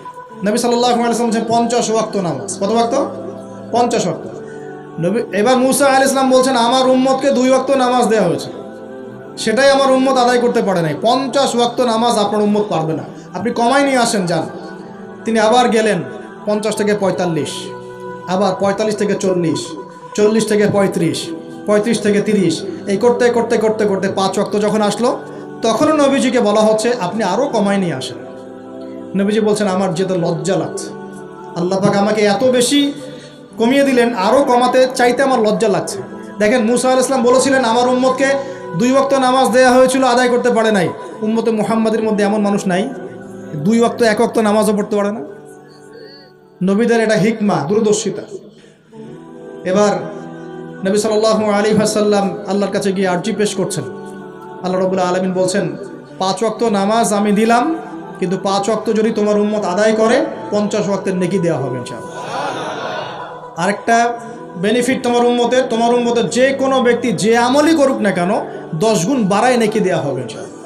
নবী সাল্লাল্লাহু আলাইহি ওয়াসাল্লাম বলছেন 50 ওয়াক্ত নামাজ। কত ওয়াক্ত? 50 ওয়াক্ত। নবী এবার মুসা আলাইহিস সালাম বলছেন, আমার উম্মতকে 2 ওয়াক্ত নামাজ দেওয়া হয়েছে, সেটাই আমার উম্মত আদায় করতে পারে নাই। 50 ওয়াক্ত নামাজ আপনার উম্মত পারবে না, আপনি কমাই নিয়ে আসেন, যান। তিনি আবার গেলেন 50 থেকে 45, আবার 45 থেকে 40, 40 থেকে 35, 35 থেকে 30, এই করতে করতে করতে করতে 5 ওয়াক্ত যখন আসলো, তখনও নবীজিকে বলা হচ্ছে আপনি আরও কমাই নিয়ে আসেন। নবীজি বলছেন, আমার যেতে লজ্জা লাগছে, আল্লাহ পাক আমাকে এত বেশি কমিয়ে দিলেন, আরও কমাতে চাইতে আমার লজ্জা লাগছে। দেখেন, মুসা আলাইহিস সালাম বলেছিলেন আমার উম্মতকে 2 ওয়াক্ত নামাজ দেওয়া হয়েছিল, আদায় করতে পারে নাই। উম্মতে মুহাম্মাদের মধ্যে এমন মানুষ নাই 2 ওয়াক্ত 1 ওয়াক্ত নামাজও পড়তে পারে না। নবীদের এটা হিকমা, দূরদর্শিতা। এবার নবী সাল্লাল্লাহু আলাইহি ওয়াসাল্লাম আল্লাহর কাছে গিয়ে আরজি পেশ করছেন। আল্লাহ রাব্বুল আলামিন বলছেন, 5 ওয়াক্ত নামাজ আমি দিলাম, কিন্তু 5 ওয়াক্ত যদি তোমার উম্মত আদায় করে 50 ওয়াক্তের নেকি দেওয়া হবে ইনশাআল্লাহ। আরেকটা বেনিফিট তোমার উম্মতের যে কোনো ব্যক্তি যে আমলই করুক না কেন 10 গুণ বাড়ায় নেকি দেওয়া হবে ইনশাআল্লাহ।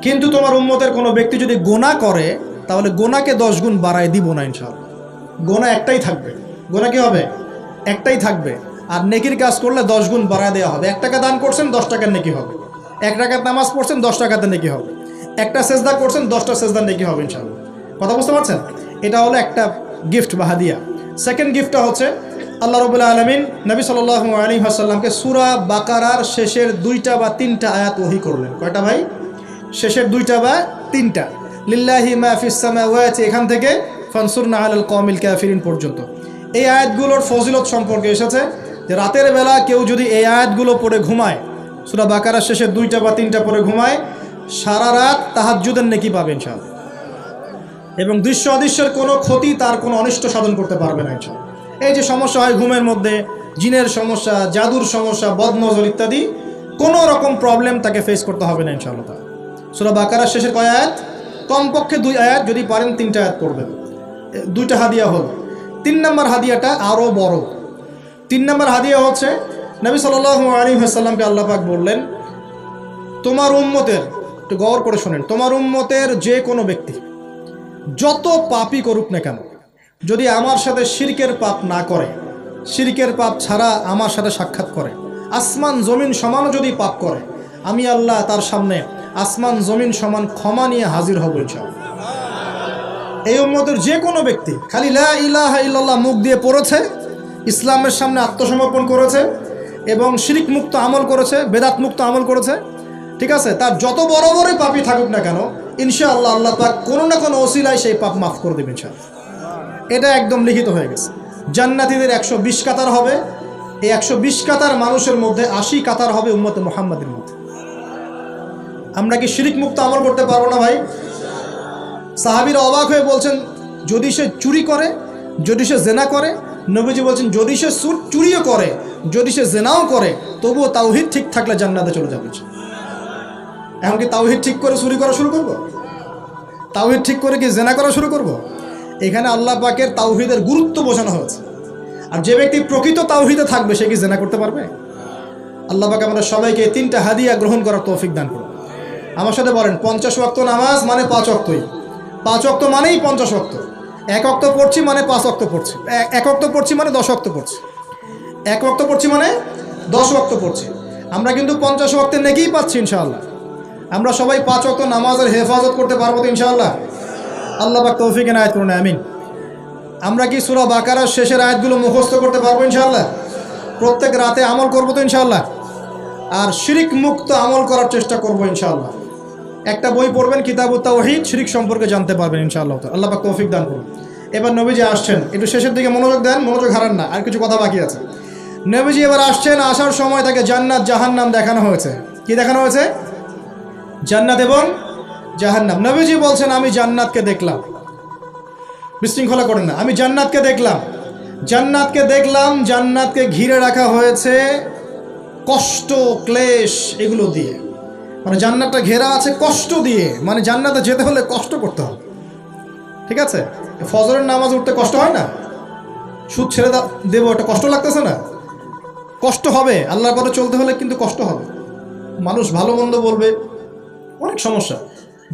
কিন্তু তোমার উম্মতের কোনো ব্যক্তি যদি গুনাহ করে, তাহলে গুনাহকে 10 গুণ বাড়ায় দিব না ইনশাআল্লাহ। গুনাহ একটাই থাকবে। গুনাহ কি হবে? একটাই থাকবে। আর নেকির কাজ করলে 10 গুণ বাড়ায় দেওয়া হবে। 1 টাকা দান করছেন 10 টাকার নেকি হবে। 1 রাকাত নামাজ পড়ছেন 10 টাকাতে নেকি হবে। একটা সেজদা করছেন 10টা সেজদার নেকি হবে ইনশাআল্লাহ। কথা বুঝতে পারছেন? এটা হলো একটা গিফট বা হাদিয়া। সেকেন্ড গিফটটা হচ্ছে আল্লাহ রাব্বুল আলামিন নবী সাল্লাল্লাহু আলাইহি ওয়াসাল্লামকে সূরা বাকারার শেষের 2টা বা 3টা আয়াত ওহী করলেন। কয়টা ভাই? শেষের 2টা বা 3টা। লিল্লাহি মা ফিস সামাওয়াতি এখান থেকে ফানসুরনা আলাল কওমিল কাফিরিন পর্যন্ত। এই আয়াতগুলোর ফজিলত সম্পর্কে এসেছে যে রাতের বেলা কেউ যদি এই আয়াতগুলো পড়ে ঘুমায়, সূরা বাকারার শেষের 2টা বা 3টা পড়ে ঘুমায়, সারা রাত তাহাজ্জুদের নেকি পাবে ইনশাআল্লাহ। এবং দৃশ্য অদৃশ্যের কোনো ক্ষতি, তার কোনো অনিষ্ট সাধন করতে পারবে না ইনশাআল্লাহ। এই যে সমস্যা হয় ঘুমের মধ্যে, জিনের সমস্যা, জাদুর সমস্যা, বদনজর ইত্যাদি, কোনো রকম প্রবলেম তাকে ফেস করতে হবে না ইনশাআল্লাহ। সূরা বাকারার শেষের কয় আয়াত? কমপক্ষে 2 আয়াত, যদি পারেন 3টা আয়াত পড়বেন। 2টা হাদিয়া হল। 3 নম্বর হাদিয়াটা আরও বড়। 3 নম্বর হাদিয়া হচ্ছে নবী সাল্লাল্লাহু আলাইহি ওয়াসাল্লামকে আল্লাহ পাক বললেন, তোমার উম্মতের, একটু গৌর করে শোনেন, তোমার উম্মতের যে কোনো ব্যক্তি যত পাপই করুক না কেন, যদি আমার সাথে শিরকের পাপ না করে, শিরকের পাপ ছাড়া আমার সাথে সাক্ষাৎ করে, আসমান জমিন সমানও যদি পাপ করে, আমি আল্লাহ তার সামনে আসমান জমিন সমান ক্ষমা নিয়ে হাজির হব ইনশাআল্লাহ। এই উম্মতের যে কোনো ব্যক্তি খালি লা ইলাহা ইল্লাল্লাহ মুখ দিয়ে পড়েছে, ইসলামের সামনে আত্মসমর্পণ করেছে এবং শিরক মুক্ত আমল করেছে, বেদাত মুক্ত আমল করেছে, ঠিক আছে, তার যত বড় বড় পাপই থাকুক না কেন, ইনশাআল্লাহ আল্লাহ পাক কোনো না কোনো ওসিলায় সেই পাপ মাফ করে দেবেন ইনশাআল্লাহ। এটা একদম লিখিত হয়ে গেছে। জান্নাতীদের 120 কাতার হবে। এই 120 কাতার মানুষের মধ্যে 80 কাতার হবে উম্মতে মুহাম্মাদের মধ্যে। আমরা কি শিরক মুক্ত আমল করতে পারবো না ভাই? সাহাবীরা অবাক হয়ে বলছেন, যদি সে চুরি করে, যদি সে জেনা করে, নবীজি বলছেন যদি সে চুরিও করে, যদি সে জেনাও করে, তবুও তাওহীদ ঠিক থাকলে জান্নাতে চলে যাবে। এখন কি তাওহীদ ঠিক করে চুরি করা শুরু করব? তাওহীদ ঠিক করে কি জেনা করা শুরু করব? এখানে আল্লাহ পাকের তাওহীদের গুরুত্ব বোঝানো হয়েছে। আর যে ব্যক্তি প্রকৃত তাওহীদে থাকবে সে কি জেনা করতে পারবে? আল্লাহ পাক আমাদের সবাইকে 3টা হাদিয়া গ্রহণ করার তৌফিক দান করুন। আমার সাথে বলেন, 50 ওয়াক্ত নামাজ মানে 5 ওয়াক্তই। 5 ওয়াক্ত মানেই 50 ওয়াক্ত। 1 ওয়াক্ত পড়ছি মানে 5 ওয়াক্ত পড়ছি। 1 ওয়াক্ত পড়ছি মানে 10 ওয়াক্ত পড়ছি। 1 ওয়াক্ত পড়ছি মানে 10 ওয়াক্ত পড়ছি। আমরা কিন্তু 50 ওয়াক্তের নেকিই পাচ্ছি ইনশাআল্লাহ। আমরা সবাই 5 ওয়াক্ত নামাজের হেফাজত করতে পারবো তো ইনশাআল্লাহ? আল্লাহ পাক তৌফিক এনায়েত করুন, আমিন। আমরা কি সূরা বাকারার শেষের আয়াতগুলো মুখস্থ করতে পারবো ইনশাআল্লাহ? প্রত্যেক রাতে আমল করবো তো ইনশাআল্লাহ? আর শিরক মুক্ত আমল করার চেষ্টা করবো ইনশাআল্লাহ। একটা বই পড়বেন, কিতাবুত তাওহীদ, শিরক সম্পর্কে জানতে পারবেন ইনশাআল্লাহ। আল্লাহ পাক তৌফিক দান করুন। এবার নবীজি আসছেন, একটু শেষের দিকে মনোযোগ দেন, মনোযোগ হারান না, আর কিছু কথা বাকি আছে। নবীজি এবার আসছেন, আসার সময় তাকে জান্নাত জাহান্নাম দেখানো হয়েছে। কি দেখানো হয়েছে? জান্নাত এবং জাহান্নাম। নবীজি বলছেন, আমি জান্নাতকে দেখলাম। বিশৃঙ্খলা করেন না, আমি জান্নাতকে দেখলাম। জান্নাতকে দেখলাম, জান্নাতকে ঘিরে রাখা হয়েছে কষ্ট, ক্লেশ, এগুলো দিয়ে। মানে জান্নাতটা ঘেরা আছে কষ্ট দিয়ে, মানে জান্নাতে যেতে হলে কষ্ট করতে হবে। ঠিক আছে, ফজরের নামাজ উঠতে কষ্ট হয় না? সুদ ছেড়ে দেবো, এটা কষ্ট লাগতেছে না? কষ্ট হবে। আল্লাহর পথে চলতে হলে কিন্তু কষ্ট হবে। মানুষ ভালো মন্দ বলবে, অনেক সমস্যা।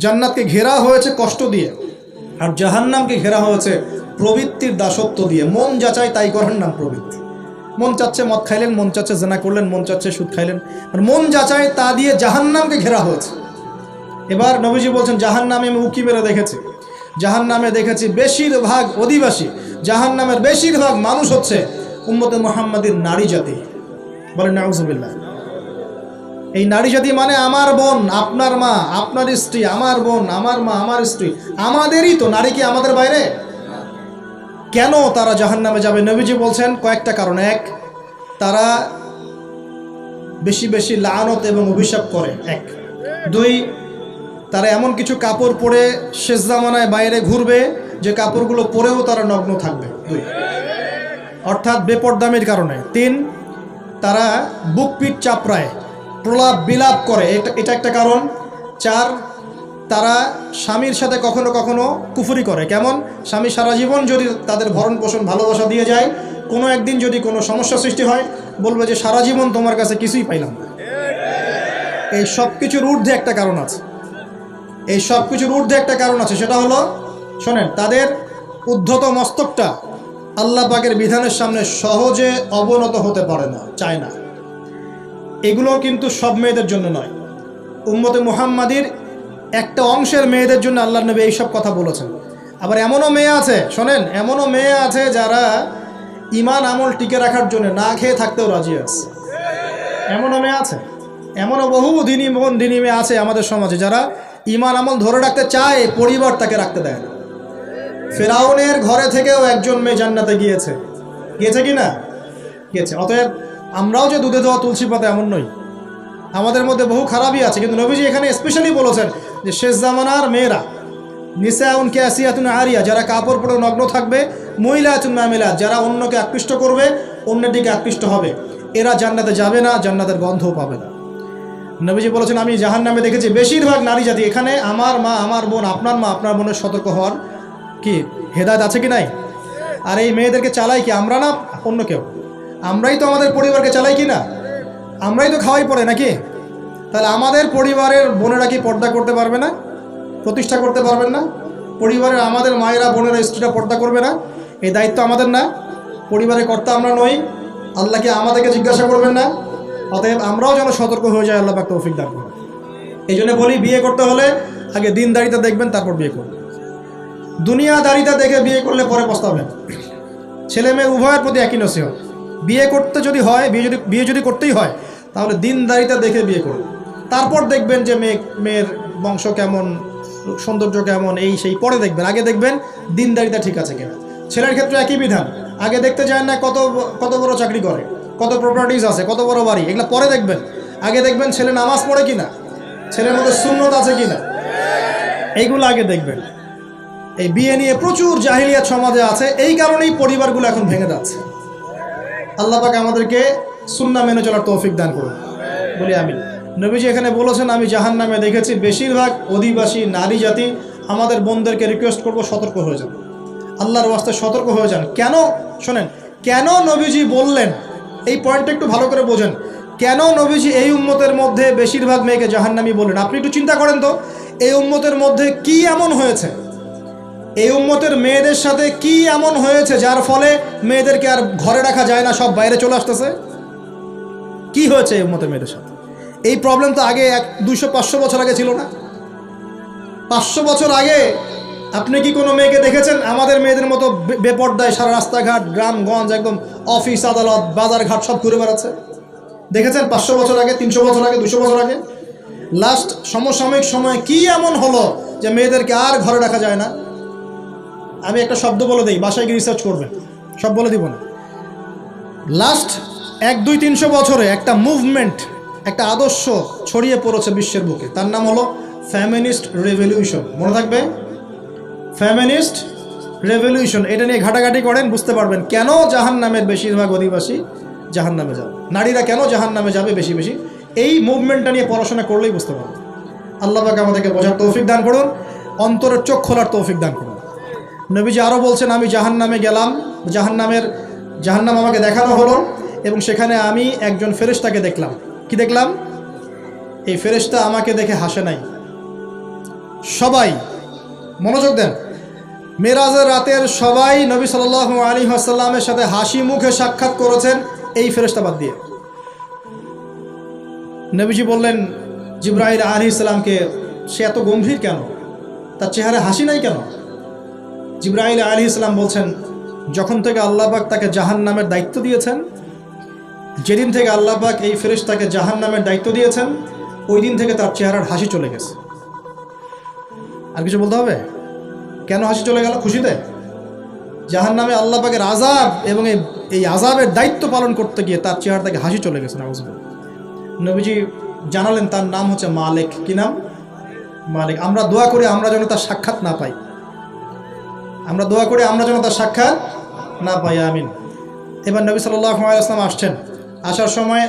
জান্নাতকে ঘেরা হয়েছে কষ্ট দিয়ে, আর জাহান্নামকে ঘেরা হয়েছে প্রবৃত্তির দাসত্ব দিয়ে। মন যাচাই তাই করার নাম প্রবৃত্তি। মন চাচ্ছে মদ খাইলেন, মন চাচ্ছে জেনা করলেন, মন চাচ্ছে সুদ খাইলেন, আর মন যাচাই তা দিয়ে জাহান্নামকে ঘেরা হয়েছে। এবার নবীজি বলছেন, জাহান্নামে আমি উকি মেরে দেখেছি, জাহান্নামে দেখেছি বেশিরভাগ অধিবাসী, জাহান্নামের বেশিরভাগ মানুষ হচ্ছে উম্মতে মুহাম্মাদির নারী জাতি। বলেন নাউজুবিল্লাহ। এই নারী জাতি মানে আমার বোন, আপনার মা, আপনার স্ত্রী, আমার বোন, আমার মা, আমার স্ত্রী, আমাদেরই তো। নারী কি আমাদের বাইরে? কেন তারা জাহান্নামে যাবে? নবীজি বলছেন কয়েকটা কারণ। 1, তারা বেশি বেশি লানত এবং অভিশাপ করে। 1, 2, তারা এমন কিছু কাপড় পরে শেষ জামানায় বাইরে ঘুরবে যে কাপড়গুলো পরেও তারা নগ্ন থাকবে। 2, অর্থাৎ বেপরদামির কারণে। 3, তারা বুক পিঠ চাপড়ায়, প্রলাপ বিলাপ করে, এটা একটা কারণ। 4, তারা স্বামীর সাথে কখনো কখনো কুফরি করে। কেমন? স্বামী সারা জীবন যদি তাদের ভরণ পোষণ ভালোবাসা দিয়ে যায়, কোনো একদিন যদি কোনো সমস্যা সৃষ্টি হয়, বলবে যে সারা জীবন তোমার কাছে কিছুই পাইলাম না। এই সব কিছুর ঊর্ধ্বে একটা কারণ আছে। এই সব কিছুর ঊর্ধ্বে একটা কারণ আছে, সেটা হলো, শোনেন, তাদের উদ্ধত মস্তকটা আল্লাহ পাকের বিধানের সামনে সহজে অবনত হতে পারে না, চায় না। এগুলো কিন্তু সব মেয়েদের জন্য নয়। উম্মতে মুহাম্মাদির একটা অংশের মেয়েদের জন্য আল্লাহর নবী এইসব কথা বলেছেন। আবার এমনও মেয়ে আছে, শোনেন, এমনও মেয়ে আছে যারা ইমান আমল টিকে রাখার জন্য না খেয়ে থাকতেও রাজি আছে। এমনও মেয়ে আছে, এমনও বহু দিনী মেয়ে আছে আমাদের সমাজে যারা ইমান আমল ধরে রাখতে চায়, পরিবার তাকে রাখতে দেয় না। ফেরাউনের ঘরে থেকেও একজন মেয়ে জান্নাতে গিয়েছে কি না? গিয়েছে। অতএব আমরাও যে দুধে দেওয়া তুলসী পাতা এমন নই, আমাদের মধ্যে বহু খারাপই আছে। কিন্তু নবীজি এখানে স্পেশালি বলেছেন যে শেষ জামানার মেয়েরা নিসাউন কাসিয়াতুন আরিয়া, যারা কাপড় পরে নগ্ন থাকবে, মহিলাতুন মামিলাত, যারা অন্যকে আকৃষ্ট করবে, অন্যের দিকে আকৃষ্ট হবে, এরা জান্নাতে যাবে না, জান্নাতের গন্ধও পাবে না। নবীজি বলেছেন আমি জাহান্নামে দেখেছি বেশিরভাগ নারী জাতি। এখানে আমার মা, আমার বোন, আপনার মা, আপনার বোনের সতর্ক হওয়ার কি হেদায়েত আছে কি নাই? আর এই মেয়েদেরকে চালাই কি আমরা না অন্য কেউ? আমরাই তো আমাদের পরিবারকে চালাই কি না? আমরাই তো খাওয়াই পড়ে নাকি? তাহলে আমাদের পরিবারের বোনেরা কি পর্দা করতে পারবে না? প্রতিষ্ঠা করতে পারবেন না? পরিবারের আমাদের মায়েরা, বোনেরা, স্ত্রীরা পর্দা করবে না? এই দায়িত্ব আমাদের না? পরিবারের কর্তা আমরা নই? আল্লাহকে আমাদেরকে জিজ্ঞাসা করবেন না? অতএব আমরাও যেন সতর্ক হয়ে যাই, আল্লাহ পাক তৌফিক দান করুন। এই জন্য বলি, বিয়ে করতে হলে আগে দিনদারিতা দেখবেন, তারপর বিয়ে করবেন। দুনিয়াদারিতা দেখে বিয়ে করলে পরে পস্তাবেন। ছেলে মেয়ে উভয়ের প্রতি একই নসিহত, বিয়ে করতে যদি হয়, বিয়ে যদি করতেই হয়, তাহলে দিনদারিতা দেখে বিয়ে করুন। তারপর দেখবেন যে মেয়ের বংশ কেমন, সৌন্দর্য কেমন, এই সেই পরে দেখবেন। আগে দেখবেন দিনদারিতা ঠিক আছে কিনা। ছেলের ক্ষেত্রে একই বিধান, আগে দেখতে চান না কত বড় চাকরি করে, কত প্রপার্টিজ আছে, কত বড় বাড়ি, এগুলো পরে দেখবেন। আগে দেখবেন ছেলে নামাজ পড়ে কিনা, ছেলের মধ্যে সুন্নত আছে কিনা, এইগুলো আগে দেখবেন। এই বিয়ে নিয়ে প্রচুর জাহিলিয়াত সমাজে আছে, এই কারণেই পরিবারগুলো এখন ভেঙে যাচ্ছে। আল্লাহ পাক আমাদেরকে সুন্নাহ মেনে চলার তৌফিক দান করুন, বলি আমিন। নবীজি এখানে বলেছেন আমি জাহান্নামে দেখেছি বেশিরভাগ অধিবাসী নারী জাতি। আমাদের বোনদেরকে রিকোয়েস্ট করব, সতর্ক হয়ে যান, আল্লাহর ওয়াস্তে সতর্ক হয়ে যান। কেন শোনেন, কেন নবীজি বললেন এই পয়েন্টটা একটু ভালো করে বোঝেন। কেন নবীজি এই উম্মতের মধ্যে বেশিরভাগ মেয়েকে জাহান্নামী বললেন? আপনি একটু চিন্তা করেন তো, এই উম্মতের মধ্যে কি এমন হয়েছে, এই উম্মতের মেয়েদের সাথে কি এমন হয়েছে যার ফলে মেয়েদেরকে আর ঘরে রাখা যায় না, সব বাইরে চলে আসতেছে? কি হয়েছে এই উম্মতের মেয়েদের সাথে? এই প্রবলেম তো আগে 200-500 বছর আগে ছিল না। 500 বছর আগে আপনি কি কোনো মেয়েকে দেখেছেন আমাদের মেয়েদের মতো বেপর্দায় সারা রাস্তাঘাট, গ্রামগঞ্জ, একদম অফিস আদালত বাজার ঘাট সব ঘুরে বেড়াচ্ছে? দেখেছেন 500 বছর আগে, 300 বছর আগে, 200 বছর আগে? লাস্ট সমসাময়িক সময়ে কি এমন হলো যে মেয়েদেরকে আর ঘরে রাখা যায় না? আমি একটা শব্দ বলে দিই, বাসায় গিয়ে রিসার্চ করবেন, সব বলে দিব না। লাস্ট 100-200-300 বছরে একটা মুভমেন্ট, একটা আদর্শ ছড়িয়ে পড়েছে বিশ্বের বুকে, তার নাম হলো ফেমিনিস্ট রেভলিউশন। মনে থাকবে, ফেমিনিস্ট রেভলিউশন। এটা নিয়ে ঘাটাঘাটি করেন, বুঝতে পারবেন কেন জাহান্নামের বেশিরভাগ অধিবাসী জাহান্নামে যাবে, নারীরা কেন জাহান্নামে যাবে বেশি বেশি। এই মুভমেন্টটা নিয়ে পড়াশোনা করলেই বুঝতে পারবেন। আল্লাহ পাক আমাদেরকে বোঝার তৌফিক দান করুন, অন্তরের চোখ খোলার তৌফিক দান করুন। নবীজি আরও বলছেন আমি জাহান্নামে গেলাম, জাহান্নাম আমাকে দেখানো হলো এবং সেখানে আমি একজন ফেরেশতাকে দেখলাম। কি দেখলাম? এই ফেরেশতা আমাকে দেখে হাসে নাই। সবাই মনোযোগ দেন, মেরাজের রাতের সবাই নবী সাল্লাল্লাহু আলাইহি ওয়াসাল্লামের সাথে হাসি মুখে সাক্ষাৎ করেছেন এই ফেরেশতা বাদ দিয়ে। নবীজি বললেন জিবরাইল আলাইহিস সালামকে, সে এত গম্ভীর কেন, তার চেহারা হাসি নাই কেন? জিবরাইল আলাইহিস সালাম বলছেন যখন থেকে আল্লাহ পাক তাকে জাহান্নামের দায়িত্ব দিয়েছেন, যেদিন থেকে আল্লাহ পাক এই ফেরেশতাকে জাহান্নামের দায়িত্ব দিয়েছেন, ওই দিন থেকে তার চেহারার হাসি চলে গেছে। আর কিছু বলতে হবে? কেন হাসি চলে গেল? খুশিতে? জাহান্নামে আল্লাহ পাকের আযাব এবং এই আযাবের দায়িত্ব পালন করতে গিয়ে তার চেহারা থেকে হাসি চলে গেছে। নাউযুবিল্লাহ। নবীজি জানালেন তার নাম হচ্ছে মালিক। কি নাম? মালিক। আমরা দোয়া করি আমরা যেন তার সাক্ষাৎ না পাই, আমরা দোয়া করি আমরা যেন তার সাক্ষাৎ না পাই, আমিন। এবার নবী সাল্লাল্লাহু আলাইহি ওয়াসাল্লাম আসছেন, আসার সময়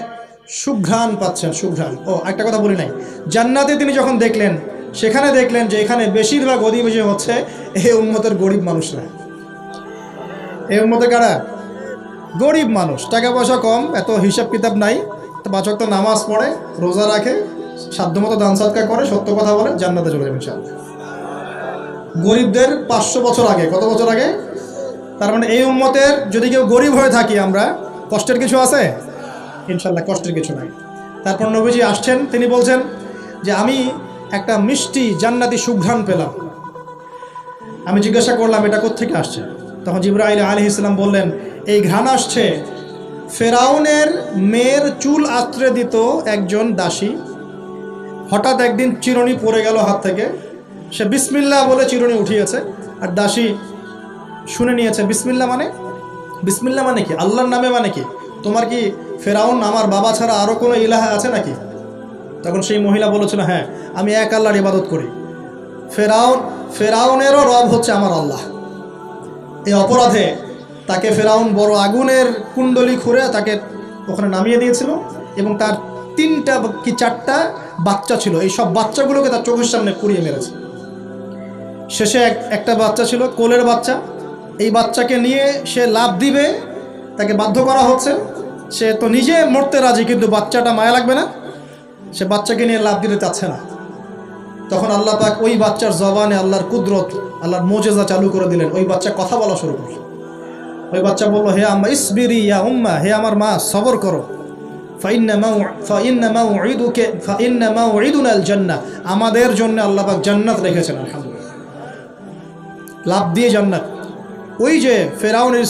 সুঘ্রাণ পাচ্ছেন, সুঘ্রাণ। ও একটা কথা বলি নাই, জান্নাতে তিনি যখন দেখলেন, সেখানে দেখলেন যে এখানে বেশিরভাগ অধিবাসী হচ্ছে এই উম্মতের গরিব মানুষরা। এই উম্মতে কারা? গরিব মানুষ, টাকা পয়সা কম, এত হিসাব কিতাব নাই, তো 5 ওয়াক্ত নামাজ পড়ে, রোজা রাখে, সাধ্যমতো দান সদকা করে, সত্য কথা বলে, জান্নাতে চলে যাবেন ইনশাআল্লাহ। গরিবদের 500 বছর আগে, কত বছর আগে? তার মানে এই উম্মতের যদি কেউ গরিব হয়ে থাকি আমরা, কষ্টের কিছু আছে? ইনশাআল্লাহ কষ্টের কিছু নাই। তারপর নবীজি আসছেন, তিনি বলছেন যে আমি একটা মিষ্টি জান্নাতি সুঘ্রাণ পেলাম। আমি জিজ্ঞাসা করলাম এটা কোত্থেকে আসছে? তখন জিবরাইল আলাইহিস সালাম বললেন, এই ঘ্রাণ আসছে ফেরাউনের মেয়ের চুল আঁচড়ে দিত একজন দাসী। হঠাৎ একদিন চিরুনি পড়ে গেল হাত থেকে, সে বিসমিল্লাহ বলে চিরুনি উঠিয়েছে, আর দাসী শুনে নিয়েছে বিসমিল্লাহ মানে কি, আল্লাহর নামে মানে কি, তোমার কি ফেরাউন আমার বাবা ছাড়া আরও কোনো ইলাহা আছে নাকি? তখন সেই মহিলা বলেছিল, হ্যাঁ আমি এক আল্লাহর ইবাদত করি, ফেরাউনেরও রব হচ্ছে আমার আল্লাহ। এই অপরাধে তাকে ফেরাউন বড় আগুনের কুণ্ডলি খুঁড়ে তাকে ওখানে নামিয়ে দিয়েছিল, এবং তার 3টা কি 4টা বাচ্চা ছিল, এই সব বাচ্চাগুলোকে তার চোখের সামনে পুড়িয়ে মেরেছে। শেষে একটা বাচ্চা ছিল কোলের বাচ্চা, এই বাচ্চাকে নিয়ে সে লাফ দিবে, তাকে বাধ্য করা হচ্ছে, সে তো নিজে মরতে রাজি, কিন্তু বাচ্চাটা মায়া লাগবে না, সে বাচ্চাকে নিয়ে লাফ দিতে চাচ্ছে না। তখন আল্লাহ পাক ওই বাচ্চার জবানে আল্লাহর কুদরত, আল্লাহর মোজেজা চালু করে দিলেন। ওই বাচ্চা কথা বলা শুরু করল। ওই বাচ্চা বলল, হে আম্মা ইসবিরি ইয়া উম্মা, হে আমার মা সবর করো, ফাইন্না মাউইদুনা আল জান্নাহ, আমাদের জন্য আল্লাহ পাক জান্নাত রেখেছেন। আলহামদুলিল্লাহ, লাভ দিয়ে জান্নাত। ওই যে ফেরাউনের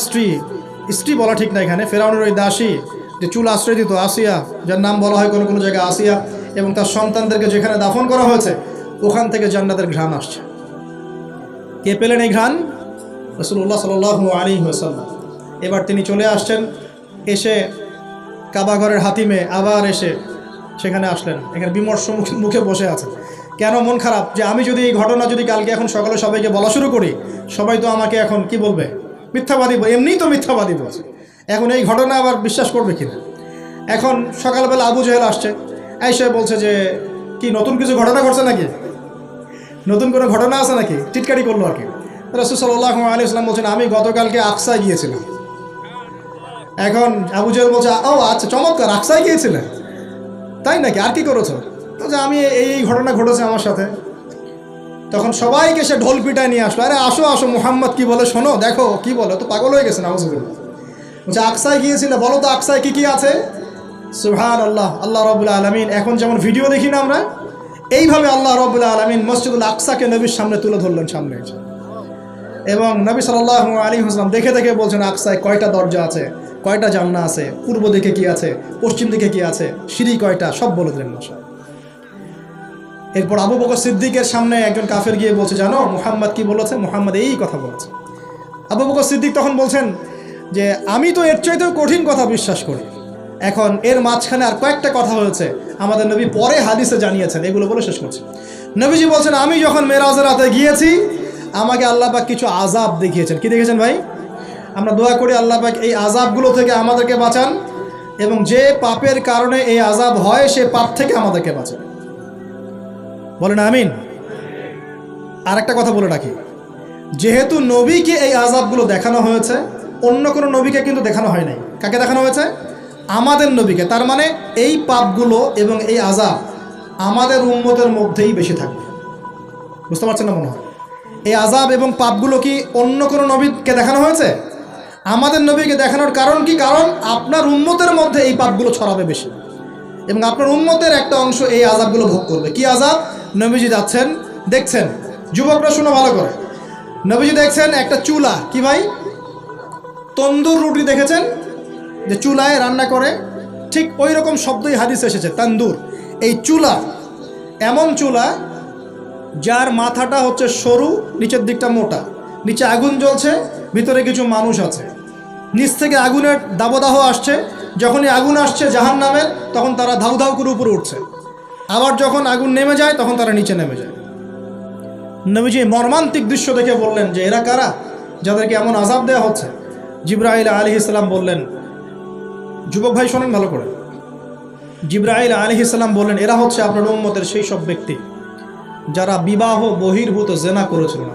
স্ত্রী বলা ঠিক না এখানে, ফেরাউনের ওই দাসী যে চুল আশ্রয় দিত, আসিয়া, যার নাম বলা হয় কোনো কোনো জায়গায় আসিয়া, এবং তার সন্তানদেরকে যেখানে দাফন করা হয়েছে ওখান থেকে জান্নাতের ঘ্রাণ আসছে। কে পেলেন এই ঘ্রাণ? রাসূলুল্লাহ সাল্লাল্লাহু আলাইহি ওয়াসাল্লাম। এবার তিনি চলে আসছেন, এসে কাবা ঘরের হাতিমে আবার এসে সেখানে আসলেন, এখানে বিমর্ষ মুখে বসে আছেন। কেন মন খারাপ? যে আমি যদি এই ঘটনা যদি কালকে এখন সকালে সবাইকে বলা শুরু করি, সবাই তো আমাকে এখন কি বলবে? মিথ্যাবাদী, এমনিই তো মিথ্যাবাদী বলছে, এখন এই ঘটনা আবার বিশ্বাস করবে কিনা। এখন সকালবেলা আবু জেহেল আসছে, এসে বলছে যে কি নতুন কিছু ঘটনা ঘটছে নাকি, নতুন কোনো ঘটনা আছে নাকি, টিটকারি করলো আর কি। রাসূল সাল্লাল্লাহু আলাইহি ওয়াসাল্লাম বলছেন, আমি গতকালকে আকসায় গিয়েছিলাম। এখন আবু জেহেল বলছে, ও আচ্ছা চমৎকার, আকসায় গিয়েছিলেন, তাই নাকি, আর কি করেছো? তো যে আমি এই ঘটনা ঘটেছে আমার সাথে। তখন সবাইকে সে ঢোল পিটায় নিয়ে আসলো, আরে আসো আসো, মুহাম্মদ কি বলে শোনো, দেখো কি বলে, তো পাগল হয়ে গেছে। নাউজুবিল্লাহ। বলছে আকসায় গিয়েছিলে, বলো তো আকসায় কি কি আছে? সুবহানাল্লাহ, আল্লাহ রাব্বুল আলামিন, এখন যেমন ভিডিও দেখি না আমরা, এইভাবে আল্লাহ রাব্বুল আলামিন মসজিদুল আকসাকে নবীর সামনে তুলে ধরলেন, সামনে এসে। এবং নবী সাল্লাল্লাহু আলাইহি ওয়াসাল্লাম দেখে দেখে বলছেন আকসায় কয়টা দরজা আছে, কয়টা জান্নাত আছে, পূর্ব দিকে কি আছে, পশ্চিম দিকে কি আছে, সিঁড়ি কয়টা, সব বলে দিলেন মাশাআল্লাহ। এরপর আবু বকর সিদ্দিকের সামনে একজন কাফের গিয়ে বলছে, জানো মুহাম্মদ কি বলেছে? মুহাম্মদ এই কথা বলেছে। আবু বকর সিদ্দিক তখন বলছেন যে আমি তো এর চাইতেও কঠিন কথা বিশ্বাস করি। এখন এর মাঝখানে আর কয়েকটা কথা হয়েছে, আমাদের নবী পরে হাদিসে জানিয়েছেন, এগুলো বলে শেষ করছে। নবীজি বলছেন, আমি যখন মেরাজের রাতে গিয়েছি, আমাকে আল্লাহ পাক কিছু আযাব দেখিয়েছেন। কি দেখেছেন ভাই? আমরা দোয়া করি আল্লাহ পাক এই আযাবগুলো থেকে আমাদেরকে বাঁচান, এবং যে পাপের কারণে এই আযাব হয় সে পাপ থেকে আমাদেরকে বাঁচান। বলেন আমিন। আর একটা কথা বলে রাখি, যেহেতু নবীকে এই আযাবগুলো দেখানো হয়েছে, অন্য কোনো নবীকে কিন্তু দেখানো হয় নাই। কাকে দেখানো হয়েছে? আমাদের নবীকে। তার মানে এই পাপগুলো এবং এই আযাব আমাদের উম্মতের মধ্যেই বেশি থাকবে। বুঝতে পারছেন না মনে হয়? এই আযাব এবং পাপগুলো কি অন্য কোনো নবীকে দেখানো হয়েছে? আমাদের নবীকে দেখানোর কারণ কি? কারণ আপনার উম্মতের মধ্যে এই পাপগুলো ছড়াবে বেশি, এবং আপনার উম্মতের একটা অংশ এই আযাবগুলো ভোগ করবে। কি আযাব? নবীজি যাচ্ছেন, দেখছেন, যুবকরা শুনো ভালো করে, নবীজি দেখছেন একটা চুলা, কি ভাই, তন্দুর রুটি দেখেছেন যে চুলায় রান্না করে, ঠিক ওই রকম শব্দই হাদিস এসেছে, তান্দুর। এই চুলা এমন চুলা যার মাথাটা হচ্ছে সরু, নিচের দিকটা মোটা, নিচে আগুন জ্বলছে, ভিতরে কিছু মানুষ আছে, নিচ থেকে আগুনের দাবদাহ আসছে। যখনই আগুন আসছে জাহান্নামের, তখন তারা ধাউ ধাউ করে উপরে উঠছে, আবার যখন আগুন নেমে যায় তখন তারা নিচে নেমে যায়। নবীজি মর্মান্তিক দৃশ্য দেখে বললেন যে এরা কারা, যাদেরকে এমন আযাব দেওয়া হচ্ছে? জিবরাইল আলাইহিস সালাম বললেন, যুবক ভাই শোনেন ভালো করে, জিবরাইল আলাইহিস সালাম বললেন, এরা হচ্ছে আপনার উম্মতের সেই সব ব্যক্তি যারা বিবাহ বহির্ভূত জিনা করেছিলেন।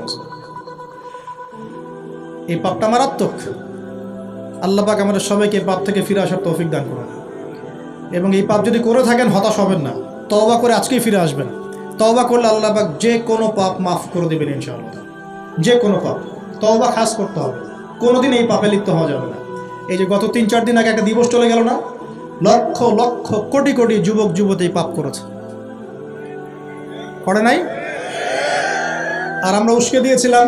এই পাপটা মারাত্মক। আল্লাহ পাক আমাদের সবাইকে পাপ থেকে ফিরে আসার তৌফিক দান করুন, এবং এই পাপ যদি করে থাকেন হতাশ হবেন না, তওবা করে আজকেই ফিরে আসবেন। তওবা করলে আল্লাহ পাক যে কোনো পাপ মাফ করে দেবেন ইনশাআল্লাহ। যে কোনো পাপ তওবা খাস করতে হবে, কোনোদিন এই পাপে লিপ্ত হওয়া যাবে না। এই যে গত 3-4 দিন আগে একটা দিবস চলে গেল না, লক্ষ লক্ষ কোটি কোটি যুবক যুবতী পাপ করেছে, করে নাই? আর আমরা উস্কে দিয়েছিলাম,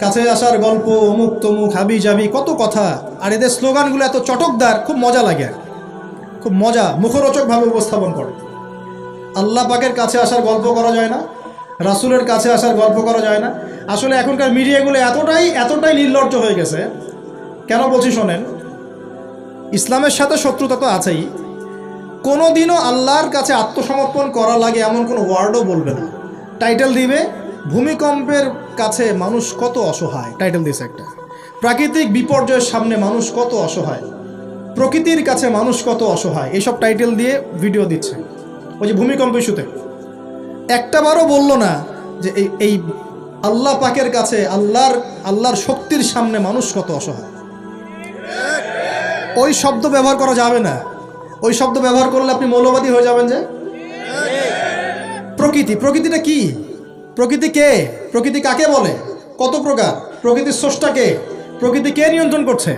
কাছে আসার গল্প, অমুক তমুক, হাবি জাবি, কত কথা। আর এদের স্লোগানগুলো এত চটকদার, খুব মজা লাগে, খুব মজা, মুখরোচকভাবে উপস্থাপন করে। আল্লাহ পাকের কাছে আসার গল্প করা যায় না, রাসূলের কাছে আসার গল্প করা যায় না। আসলে এখনকার মিডিয়াগুলো এতটাই নির্লজ্জ হয়ে গেছে। কেন বলছি শোনেন, ইসলামের সাথে শত্রুতা তো আছেই, কোনো দিনও আল্লাহর কাছে আত্মসমর্পণ করা লাগে এমন কোনো ওয়ার্ডও বলবে না। টাইটেল দিবে ভূমিকম্পের কাছে মানুষ কত অসহায়, টাইটেল দিয়েছে একটা। প্রাকৃতিক বিপর্যয়ের সামনে মানুষ কত অসহায়, প্রকৃতির কাছে মানুষ কত অসহায়, এইসব টাইটেল দিয়ে ভিডিও দিচ্ছে। ওই যে ভূমিকম্প ইস্যুতে একটাবারও বললো না যে এই আল্লাহ পাকের কাছে, আল্লাহর শক্তির সামনে মানুষ কত অসহায়। ওই শব্দ ব্যবহার করা যাবে না। ওই শব্দ ব্যবহার করলে আপনি মৌলবাদী হয়ে যাবেন। যে প্রকৃতিটা কি? প্রকৃতি কে? প্রকৃতি কাকে বলে? কত প্রকার? প্রকৃতির স্রষ্টা কে? প্রকৃতি কে নিয়ন্ত্রণ করছে?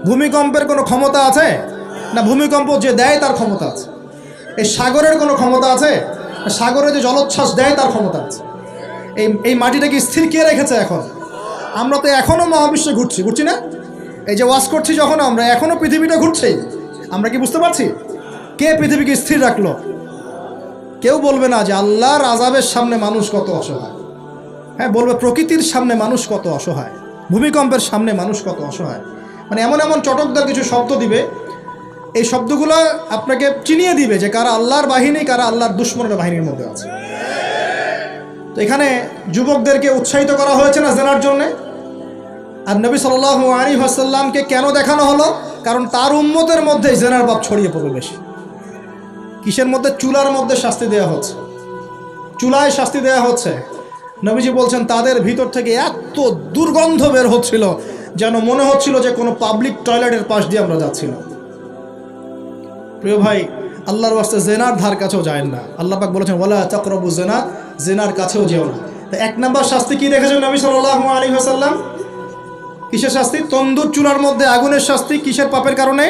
ভূমিকম্পের কোনো ক্ষমতা আছে না? ভূমিকম্প যে দেয় তার ক্ষমতা আছে। এই সাগরের কোনো ক্ষমতা আছে? সাগরে যে জলোচ্ছ্বাস দেয় তার ক্ষমতা আছে। এই মাটিটাকে স্থির কে রেখেছে? এখন আমরা তো এখনও মহাবিশ্বে ঘুরছি না? এই যে ওয়াজ করছি যখন আমরা, এখনও পৃথিবীটা ঘুরছে। আমরা কি বুঝতে পারছি কে পৃথিবীকে স্থির রাখলো? কেউ বলবে না যে আল্লাহর আযাবের সামনে মানুষ কত অসহায়। হ্যাঁ, বলবে প্রকৃতির সামনে মানুষ কত অসহায়, ভূমিকম্পের সামনে মানুষ কত অসহায়। মানে এমন চটকদার কিছু শব্দ দিবে, এই শব্দগুলো আপনাকে চিনিয়ে দিবে যে কারা আল্লাহর বাহিনী, কারা আল্লাহর দুশমনের বাহিনীর মধ্যে আছে। তো এখানে যুবকদেরকে উৎসাহিত করা হয়েছে না জেনার জন্যে। আর নবী সাল্লাল্লাহু আলাইহি ওয়াসাল্লামকে কেন দেখানো হলো? কারণ তার উম্মতের মধ্যে জেনার পাপ ছড়িয়ে পড়বে বেশি। কিসের মধ্যে? চুলার মধ্যে শাস্তি দেওয়া হচ্ছে, চুলায় শাস্তি দেওয়া হচ্ছে। নবীজি বলছেন তাদের ভিতর থেকে এত দুর্গন্ধ বের হচ্ছিল যেন মনে হচ্ছিল যে কোনো পাবলিক টয়লেটের পাশ দিয়ে আমরা যাচ্ছিলাম। প্রিয় ভাই, আল্লাহর ওয়াস্তে জেনার ধার কাছেও যায় না। আল্লাহ পাক বলেছেন ওয়ালা তাকরাবু জিনা, জেনার কাছেও যেও না। তো এক নাম্বার শাস্তি কি রেখেছেন নবী সাল্লাল্লাহু আলাইহি ওয়াসাল্লাম? কিসের শাস্তি? তন্দুর চুলার মধ্যে আগুনের শাস্তি। কিসের পাপের কারণে?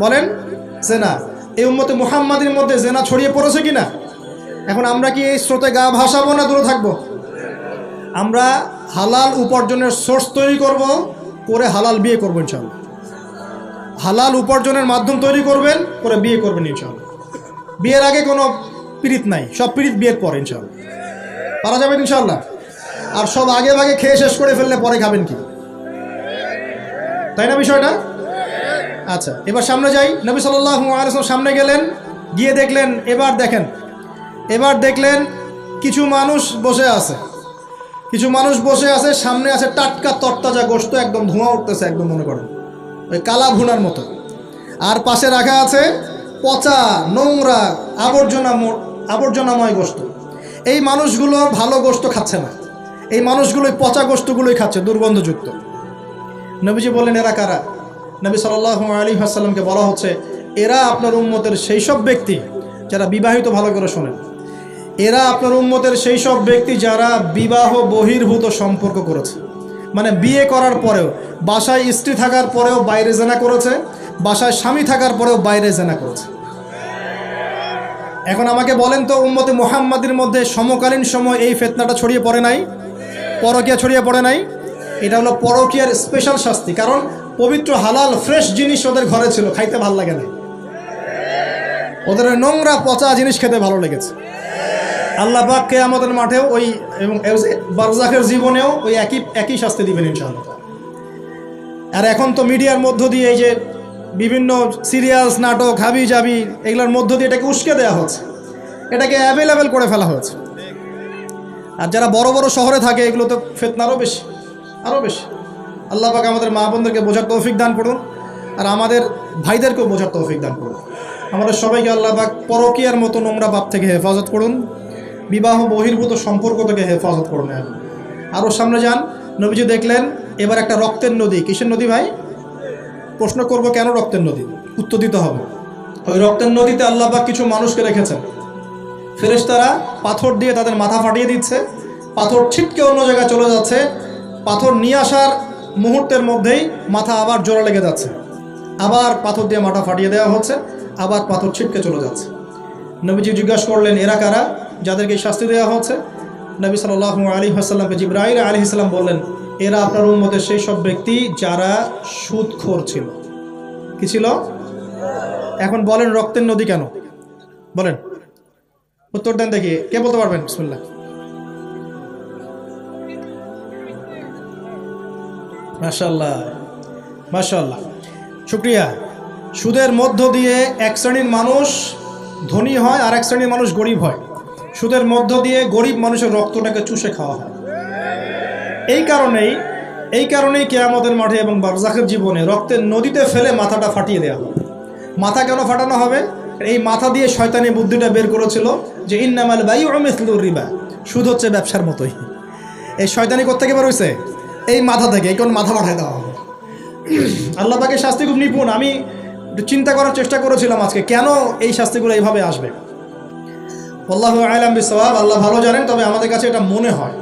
বলেন, জেনা। এই উম্মতে মুহাম্মাদের মধ্যে জেনা ছড়িয়ে পড়েছে কিনা? এখন আমরা কি এই স্রোতে গা ভাসাবো না দূরে থাকবো? আমরা হালাল উপার্জনের সোর্স তৈরি করব, করে হালাল বিয়ে করবো ইনশাআল্লাহ। হালাল উপার্জনের মাধ্যম তৈরি করবেন, করে বিয়ে করবেন ইনশাআল্লাহ। বিয়ের আগে কোনো পীড়িত নাই, সব পীড়িত বিয়ের পরে ইনশাআল্লাহ পারা যাবে ইনশাআল্লাহ। আর সব আগে ভাগে খেয়ে শেষ করে ফেললে পরে খাবেন কি? তাই না বিষয়টা? আচ্ছা, এবার সামনে যাই। নবী সাল্লাল্লাহু আলাইহি ওয়াসাল্লাম সামনে গেলেন, গিয়ে দেখলেন, এবার দেখলেন কিছু মানুষ বসে আছে, সামনে আছে টাটকা তরতাজা গোশত, একদম ধোঁয়া উঠতেছে, একদম মনে করেন ওই কালা ভুনার মতো। আর পাশে রাখা আছে পচা, নোংরা, আবর্জনাময় গোশত। এই মানুষগুলো ভালো গোশত খাচ্ছে না, এই মানুষগুলোই পচা গোশতগুলোই খাচ্ছে, দুর্গন্ধযুক্ত। নবীজি বললেন এরা কারা? নবী সাল্লাল্লাহু আলাইহি ওয়াসাল্লামকে বলা হচ্ছে এরা আপনার উম্মতের সেই সব ব্যক্তি যারা বিবাহিত, ভালো করে শোনেন, এরা আপনার উম্মতের সেই সব ব্যক্তি যারা বিবাহ বহির্ভূত সম্পর্ক করেছে। মানে বিয়ে করার পরেও, বাসায় স্ত্রী থাকার পরেও বাইরে জেনা করেছে, বাসায় স্বামী থাকার পরেও বাইরে জেনা করেছে। এখন আমাকে বলেন তো, উম্মতে মুহাম্মাদের মধ্যে সমকালীন সময় এই ফিতনাটা ছড়িয়ে পড়ে নাই? পরকীয়া ছড়িয়ে পড়ে নাই? এটা হলো পরকীয়ার স্পেশাল শাস্তি। কারণ পবিত্র হালাল ফ্রেশ জিনিস ওদের ঘরে ছিল, খাইতে ভালো লাগে না, ওদের নোংরা পচা জিনিস খেতে ভালো লেগেছে। আল্লাহ পাক কিয়ামতের মাঠেও ওই এবং বারজাখের জীবনেও ওই একই শাস্তি দিবেন ইনশাআল্লাহ। আর এখন তো মিডিয়ার মধ্য দিয়ে এই যে বিভিন্ন সিরিয়ালস, নাটক, হাবি জাবি, এগুলোর মধ্য দিয়ে এটাকে উস্কে দেওয়া হচ্ছে, এটাকে অ্যাভেলেবেল করে ফেলা হয়েছে। আর যারা বড় বড় শহরে থাকে এগুলো তো ফিতনা আরও বেশি। আল্লাহ পাক আমাদের মা বোনদেরকে বোঝার তৌফিক দান করুন, আর আমাদের ভাইদেরকেও বোঝার তৌফিক দান করুন। আমাদের সবাইকে আল্লাহ পাক পরকীয়ার মতো নোংরা পাপ থেকে হেফাজত করুন, বিবাহ বহির্ভূত সম্পর্ক থেকে হেফাজত করুন। আরও সামনে যান, নবীজি দেখলেন এবার একটা রক্তের নদী। কিসের নদী ভাই? প্রশ্ন করব কেন রক্তের নদী? উত্তর দিতে হবে। ওই রক্তের নদীতে আল্লাহ পাক কিছু মানুষকে রেখেছেন, ফেরেশতারা পাথর দিয়ে তাদের মাথা ফাটিয়ে দিচ্ছে, পাথর ছিটকে অন্য জায়গায় চলে যাচ্ছে, পাথর নিয়ে আসার মুহূর্তের মধ্যেই মাথা আবার জোড়া লেগে যাচ্ছে, আবার পাথর দিয়ে মাথা ফাটিয়ে দেওয়া হচ্ছে, আবার পাথর ছিটকে চলে যাচ্ছে। নবীজি জিজ্ঞাসা করলেন এরা কারা যাদেরকে শাস্তি দেওয়া হচ্ছে? নবী সাল্লাল্লাহু আলাইহি ওয়াসাল্লামকে জিবরাইল আলাইহিস সালাম বললেন এরা আপনার উম্মতের সেই সব ব্যক্তি যারা সুদখোর ছিল। কি ছিল? এখন বলেন রক্তের নদী কেন? বলেন, উত্তর দেন দেখি, কে বলতে পারবেন? বিসমিল্লাহ। মাশাআল্লাহ, মাশাআল্লাহ, শুকরিয়া। সুদের মধ্য দিয়ে এক শ্রেণীর মানুষ ধনী হয় আর এক শ্রেণীর মানুষ গরিব হয়। সুদের মধ্য দিয়ে গরিব মানুষের রক্তটাকে চুষে খাওয়া হয়। এই কারণেই কিয়ামতের মাঠে এবং বারজাখের জীবনে রক্তের নদীতে ফেলে মাথাটা ফাটিয়ে দেওয়া হবে। মাথা কেন ফাটানো হবে? এই মাথা দিয়ে শয়তানি বুদ্ধিটা বের করেছিল যে ইন্নামাল বাইউ মিসলুর রিবা, সুদ হচ্ছে ব্যবসার মতোই। এই শয়তানি কোত্থেকে বের হয়েছে? এই মাথা থেকে। এই কোন মাথা পাঠায় দেওয়া হবে। আল্লাহ পাকের শাস্তি খুব নিপুণ। আমি একটু চিন্তা করার চেষ্টা করেছিলাম আজকে কেন এই শাস্তিগুলো এইভাবে আসবে। আল্লাহু আ'লাম বিসওয়াব, আল্লাহ ভালো জানেন। তবে আমাদের কাছে এটা মনে হয়